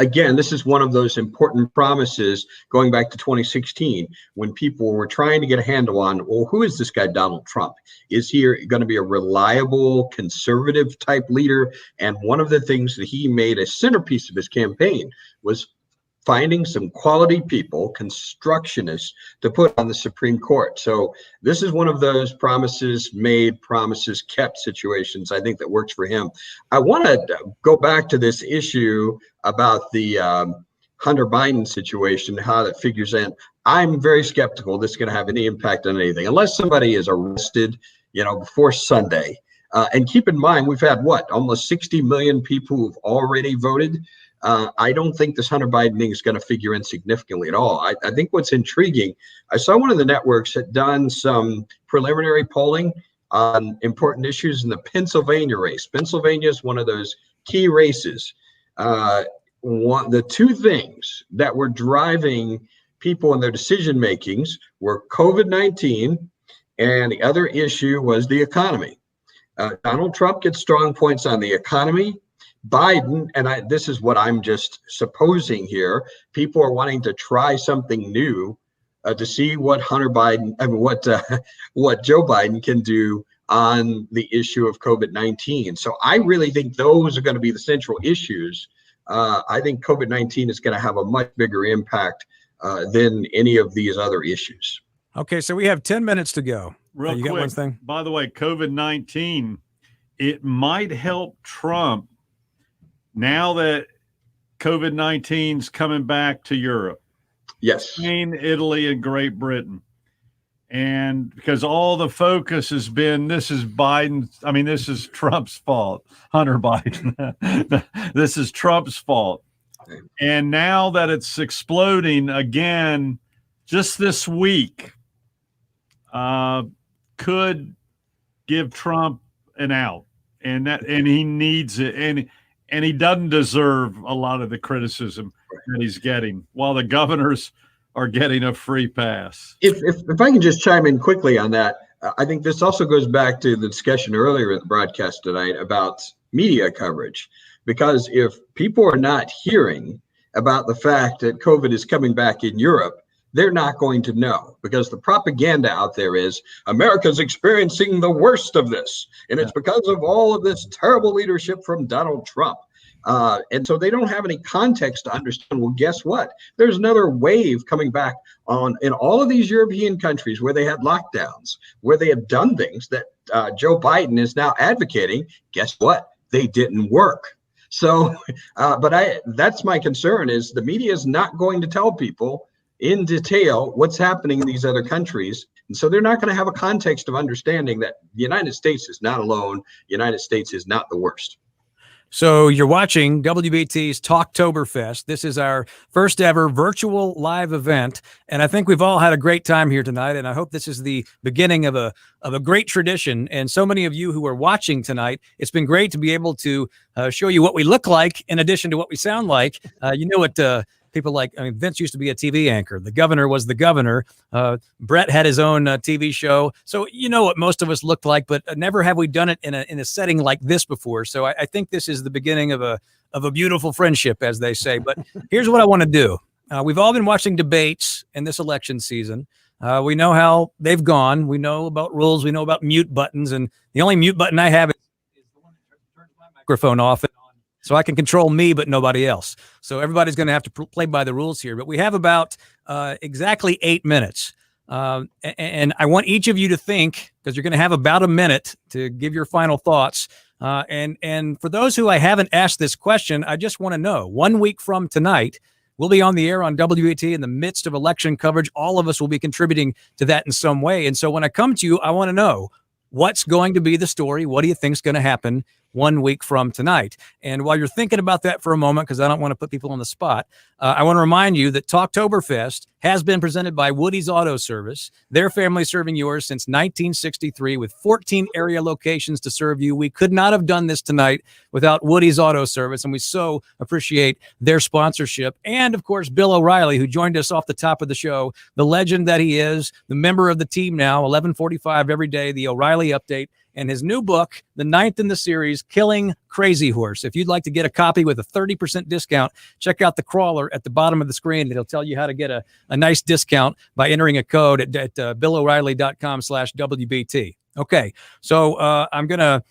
Again, this is one of those important promises going back to 2016, when people were trying to get a handle on, well, who is this guy, Donald Trump? Is he going to be a reliable, conservative type leader? And one of the things that he made a centerpiece of his campaign was finding some quality people, constructionists, to put on the Supreme Court. So this is one of those promises made, promises kept situations, I think, that works for him. I want to go back to this issue about the Hunter Biden situation, how that figures in. I'm very skeptical this is going to have any impact on anything, unless somebody is arrested, before Sunday. And keep in mind, we've had almost 60 million people who've already voted. I don't think this Hunter Biden thing is going to figure in significantly at all. I think what's intriguing, I saw one of the networks had done some preliminary polling on important issues in the Pennsylvania race. Pennsylvania is one of those key races. The 2 things that were driving people in their decision makings were COVID-19, and the other issue was the economy. Donald Trump gets strong points on the economy. Biden, and this is what I'm just supposing here, people are wanting to try something new to see what what Joe Biden can do on the issue of COVID-19. So I really think those are going to be the central issues. I think COVID-19 is going to have a much bigger impact than any of these other issues. Okay, so we have 10 minutes to go. Real you quick, got one thing? By the way, COVID-19, it might help Trump now that COVID-19 is coming back to Europe. Yes. Spain, Italy, and Great Britain. And because all the focus has been, this is Trump's fault, Hunter Biden. This is Trump's fault. And now that it's exploding again, just this week, could give Trump an out. And he needs it. And he doesn't deserve a lot of the criticism that he's getting, while the governors are getting a free pass. If I can just chime in quickly on that, I think this also goes back to the discussion earlier in the broadcast tonight about media coverage. Because if people are not hearing about the fact that COVID is coming back in Europe, they're not going to know, because the propaganda out there is America's experiencing the worst of this. And it's because of all of this terrible leadership from Donald Trump. And so they don't have any context to understand, well, guess what? There's another wave coming back in all of these European countries where they had lockdowns, where they have done things that Joe Biden is now advocating. Guess what? They didn't work. So, that's my concern, is the media is not going to tell people in detail what's happening in these other countries. And so they're not going to have a context of understanding that the United States is not alone. The United States is not the worst. So you're watching WBT's Talktoberfest. This is our first ever virtual live event, and I think we've all had a great time here tonight, and I hope this is the beginning of a great tradition. And so many of you who are watching tonight, it's been great to be able to show you what we look like in addition to what we sound like. You know what people like, Vince used to be a TV anchor. The governor was the governor. Brett had his own TV show. So you know what most of us look like, but never have we done it in a setting like this before. So I think this is the beginning of a beautiful friendship, as they say. But here's what I want to do. We've all been watching debates in this election season. We know how they've gone. We know about rules. We know about mute buttons. And the only mute button I have is the one that turns my microphone off and on, so I can control me, but nobody else. So everybody's going to have to play by the rules here. But we have about exactly 8 minutes. And I want each of you to think, because you're going to have about a minute to give your final thoughts. And for those who I haven't asked this question, I just want to know, 1 week from tonight, we'll be on the air on WAT in the midst of election coverage. All of us will be contributing to that in some way. And so when I come to you, I want to know, what's going to be the story? What do you think is going to happen 1 week from tonight? And while you're thinking about that for a moment, because I don't want to put people on the spot, I want to remind you that Talktoberfest has been presented by Woody's Auto Service. Their family serving yours since 1963 with 14 area locations to serve you. We could not have done this tonight without Woody's Auto Service, and we so appreciate their sponsorship. And, of course, Bill O'Reilly, who joined us off the top of the show, the legend that he is, the member of the team now, 11:45 every day, the O'Reilly Update, and his new book, the 9th in the series, Killing Crazy Horse. If you'd like to get a copy with a 30% discount, check out the crawler at the bottom of the screen. It'll tell you how to get a nice discount by entering a code at BillO'Reilly.com/WBT. Okay, so I'm gonna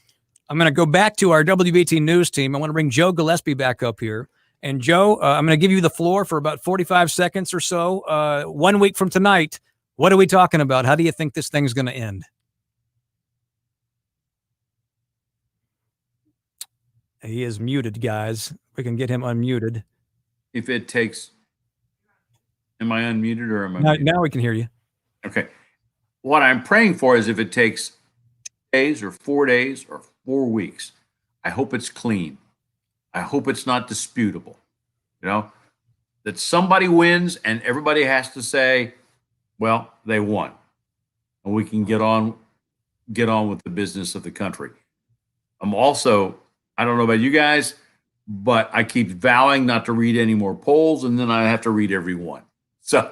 go back to our WBT news team. I want to bring Joe Gillespie back up here. And Joe, I'm going to give you the floor for about 45 seconds or so. 1 week from tonight, what are we talking about? How do you think this thing's going to end? He is muted, guys. We can get him unmuted. If it takes, am I unmuted or am I? Now we can hear you. Okay. What I'm praying for is if it takes 2 days or 4 days or 4 weeks, I hope it's clean. I hope it's not disputable. You know, that somebody wins and everybody has to say, well, they won. And we can get on with the business of the country. I'm also, I don't know about you guys, but I keep vowing not to read any more polls, and then I have to read every one. So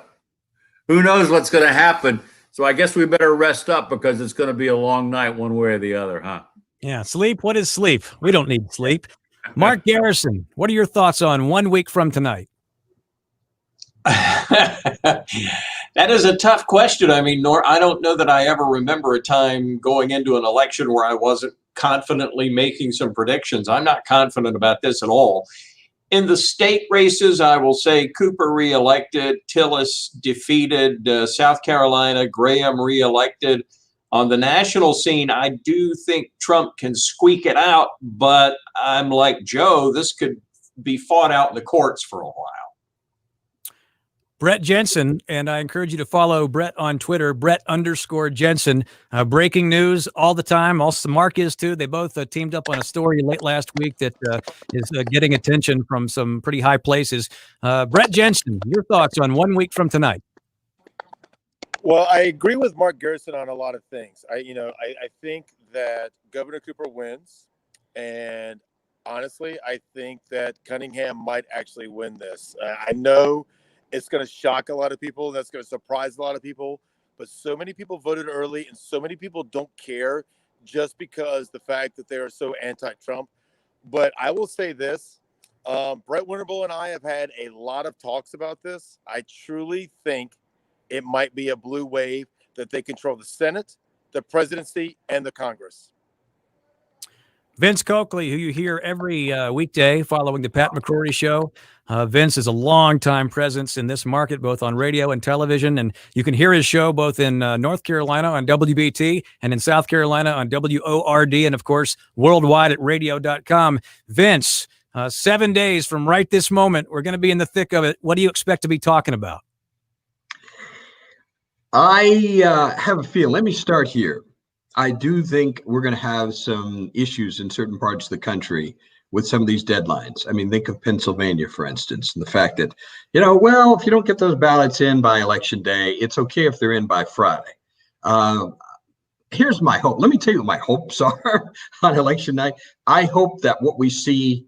who knows what's going to happen. So I guess we better rest up because it's going to be a long night one way or the other, huh? Yeah. Sleep. What is sleep? We don't need sleep. Mark Garrison, what are your thoughts on 1 week from tonight? That is a tough question. I mean, I don't know that I ever remember a time going into an election where I wasn't confidently making some predictions. I'm not confident about this at all. In the state races, I will say Cooper reelected, Tillis defeated, South Carolina, Graham reelected. On the national scene, I do think Trump can squeak it out, but I'm like Joe, this could be fought out in the courts for a while. Brett Jensen, and I encourage you to follow Brett on Twitter, Brett_Jensen. Breaking news all the time. Also, Mark is too. They both teamed up on a story late last week that is getting attention from some pretty high places. Brett Jensen, your thoughts on 1 week from tonight? Well, I agree with Mark Garrison on a lot of things. I think that Governor Cooper wins, and honestly, I think that Cunningham might actually win this. I know it's going to shock a lot of people. That's going to surprise a lot of people. But so many people voted early, and so many people don't care just because the fact that they are so anti-Trump. But I will say this. Brett Winterbull and I have had a lot of talks about this. I truly think it might be a blue wave that they control the Senate, the presidency, and the Congress. Vince Coakley, who you hear every weekday following the Pat McCrory Show. Vince is a longtime presence in this market, both on radio and television, and you can hear his show both in North Carolina on WBT and in South Carolina on WORD, and of course, worldwide at radio.com. Vince, 7 days from right this moment, we're going to be in the thick of it. What do you expect to be talking about? I have a feeling. Let me start here. I do think we're going to have some issues in certain parts of the country with some of these deadlines. I mean, think of Pennsylvania, for instance, and the fact that, well, if you don't get those ballots in by election day, it's okay if they're in by Friday. Here's my hope. Let me tell you what my hopes are on election night. I hope that what we see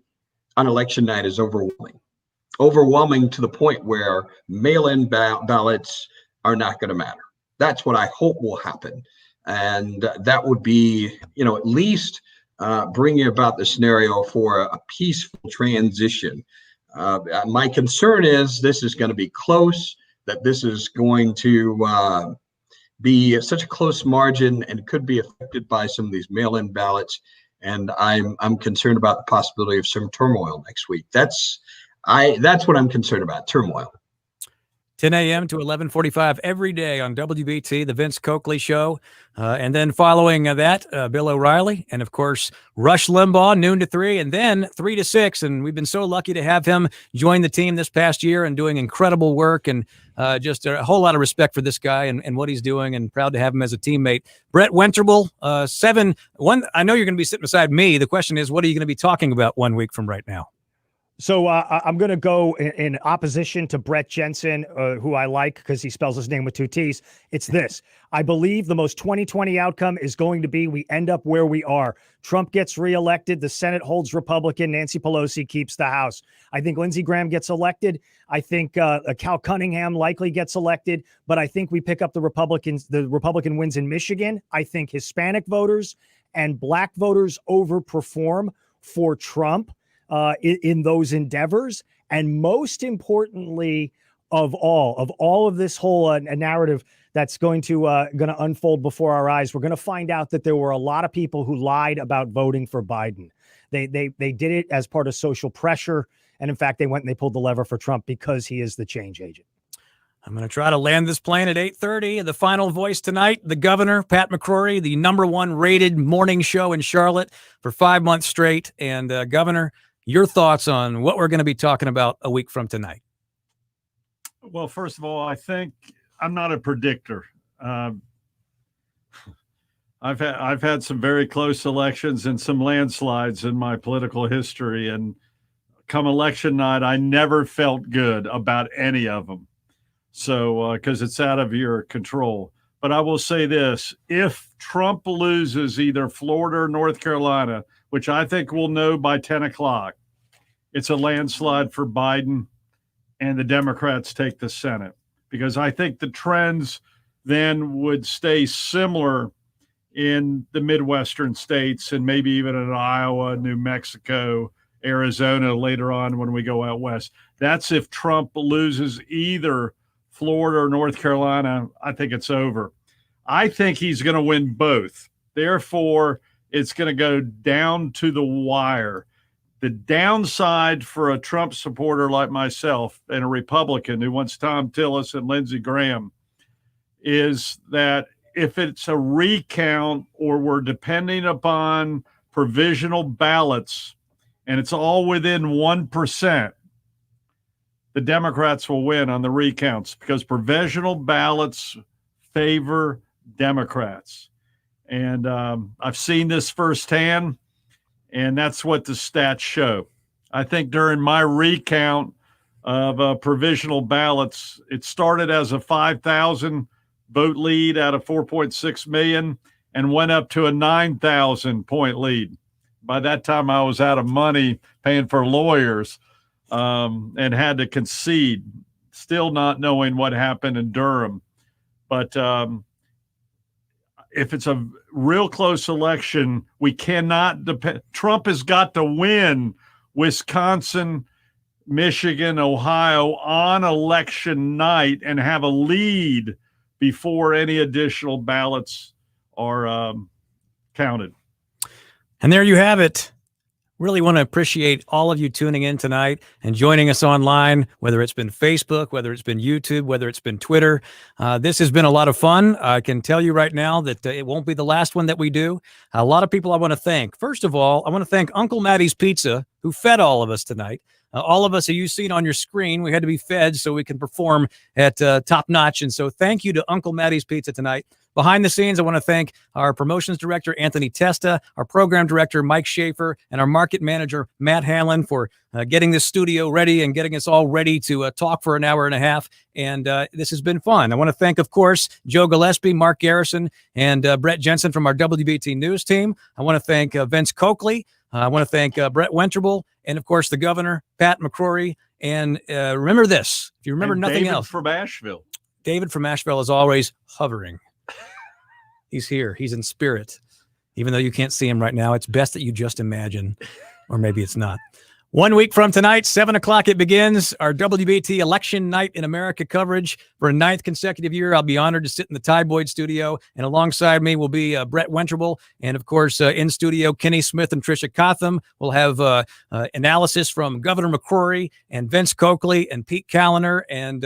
on election night is overwhelming to the point where mail-in ballots are not going to matter. That's what I hope will happen. And that would be, at least bringing about the scenario for a peaceful transition. My concern is this is going to be close, that this is going to be such a close margin and could be affected by some of these mail-in ballots. And I'm concerned about the possibility of some turmoil next week. That's what I'm concerned about, turmoil. 10 a.m. to 11:45 every day on WBT, the Vince Coakley Show. And then following that, Bill O'Reilly. And, of course, Rush Limbaugh, noon to 3, and then 3 to 6. And we've been so lucky to have him join the team this past year and doing incredible work. And just a whole lot of respect for this guy and what he's doing, and proud to have him as a teammate. Brett Winterbull, 7-1. I know you're going to be sitting beside me. The question is, what are you going to be talking about 1 week from right now? So I'm going to go in opposition to Brett Jensen, who I like because he spells his name with 2 T's. It's this. I believe the most 2020 outcome is going to be we end up where we are. Trump gets reelected. The Senate holds Republican. Nancy Pelosi keeps the House. I think Lindsey Graham gets elected. I think Cal Cunningham likely gets elected. But I think we pick up the Republicans. The Republican wins in Michigan. I think Hispanic voters and Black voters overperform for Trump in those endeavors. And most importantly of all of this whole narrative that's going to unfold before our eyes, we're going to find out that there were a lot of people who lied about voting for Biden. They did it as part of social pressure. And in fact, they went and they pulled the lever for Trump because he is the change agent. I'm going to try to land this plane at 8:30. The final voice tonight, the governor, Pat McCrory, the #1 rated morning show in Charlotte for 5 months straight. And Governor, your thoughts on what we're going to be talking about a week from tonight? Well, first of all, I think I'm not a predictor. I've had some very close elections and some landslides in my political history, and come election night, I never felt good about any of them. So, because it's out of your control. But I will say this: if Trump loses either Florida or North Carolina, which I think we'll know by 10 o'clock, it's a landslide for Biden, and the Democrats take the Senate. Because I think the trends then would stay similar in the Midwestern states and maybe even in Iowa, New Mexico, Arizona later on when we go out west. That's if Trump loses either Florida or North Carolina. I think it's over. I think he's going to win both. Therefore, it's going to go down to the wire. The downside for a Trump supporter like myself and a Republican who wants Tom Tillis and Lindsey Graham is that if it's a recount or we're depending upon provisional ballots and it's all within 1%, the Democrats will win on the recounts because provisional ballots favor Democrats. And I've seen this firsthand, and that's what the stats show. I think during my recount of provisional ballots, it started as a 5,000 vote lead out of 4.6 million and went up to a 9,000 point lead. By that time, I was out of money paying for lawyers and had to concede, still not knowing what happened in Durham. But if it's a real close election, we cannot depend. Trump has got to win Wisconsin, Michigan, Ohio on election night and have a lead before any additional ballots are counted. And there you have it. Really want to appreciate all of you tuning in tonight and joining us online, whether it's been Facebook, whether it's been YouTube, whether it's been Twitter. This has been a lot of fun. I can tell you right now that it won't be the last one that we do. A lot of people I want to thank. First of all, I want to thank Uncle Mattie's Pizza, who fed all of us tonight. All of us, as you've seen on your screen, we had to be fed so we can perform at top notch. And so thank you to Uncle Mattie's Pizza tonight. Behind the scenes, I want to thank our promotions director, Anthony Testa, our program director, Mike Schaefer, and our market manager, Matt Hanlon, for getting this studio ready and getting us all ready to talk for an hour and a half. And this has been fun. I want to thank, of course, Joe Gillespie, Mark Garrison, and Brett Jensen from our WBT News team. I want to thank Vince Coakley. I want to thank Brett Wentrable, and, of course, the governor, Pat McCrory. And remember this, if you remember and nothing David else. from Asheville. David from Asheville is always hovering. He's here. He's in spirit. Even though you can't see him right now, it's best that you just imagine, or maybe it's not. 1 week from tonight, 7 o'clock, it begins our WBT Election Night in America coverage for a 9th consecutive year. I'll be honored to sit in the Ty Boyd studio, and alongside me will be Brett Wentrable, and of course, in studio, Kenny Smith and Tricia Cotham. We'll have analysis from Governor McCrory and Vince Coakley and Pete Callender and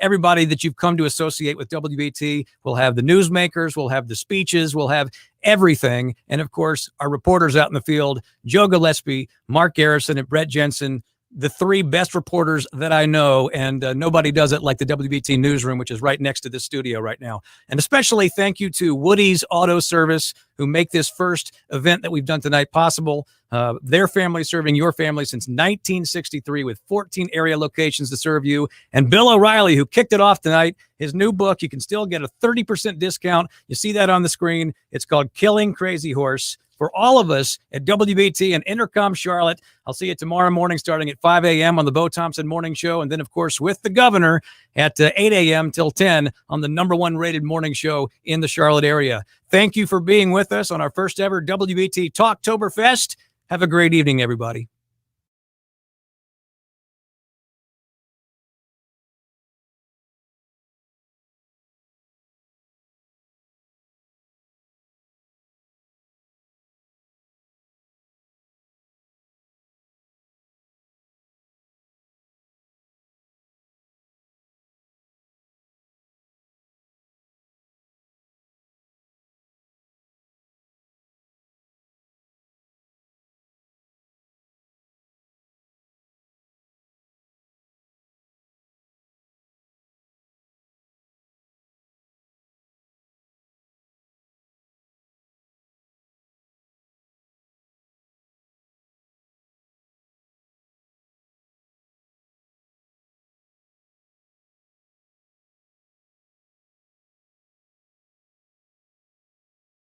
everybody that you've come to associate with WBT. We'll have the newsmakers, we'll have the speeches, we'll have everything. And of course, our reporters out in the field, Joe Gillespie, Mark Garrison, and Brett Jensen, the three best reporters that I know. And nobody does it like the WBT newsroom, which is right next to this studio right now. And especially thank you to Woody's Auto Service, who make this first event that we've done tonight possible. Their family serving your family since 1963 with 14 area locations to serve you. And Bill O'Reilly, who kicked it off tonight, his new book, you can still get a 30% discount. You see that on the screen. It's called Killing Crazy Horse. For all of us at WBT and Intercom Charlotte, I'll see you tomorrow morning starting at 5 a.m. on the Bo Thompson Morning Show. And then, of course, with the governor at 8 a.m. till 10 on the #1 rated morning show in the Charlotte area. Thank you for being with us on our first ever WBT Talktoberfest. Have a great evening, everybody.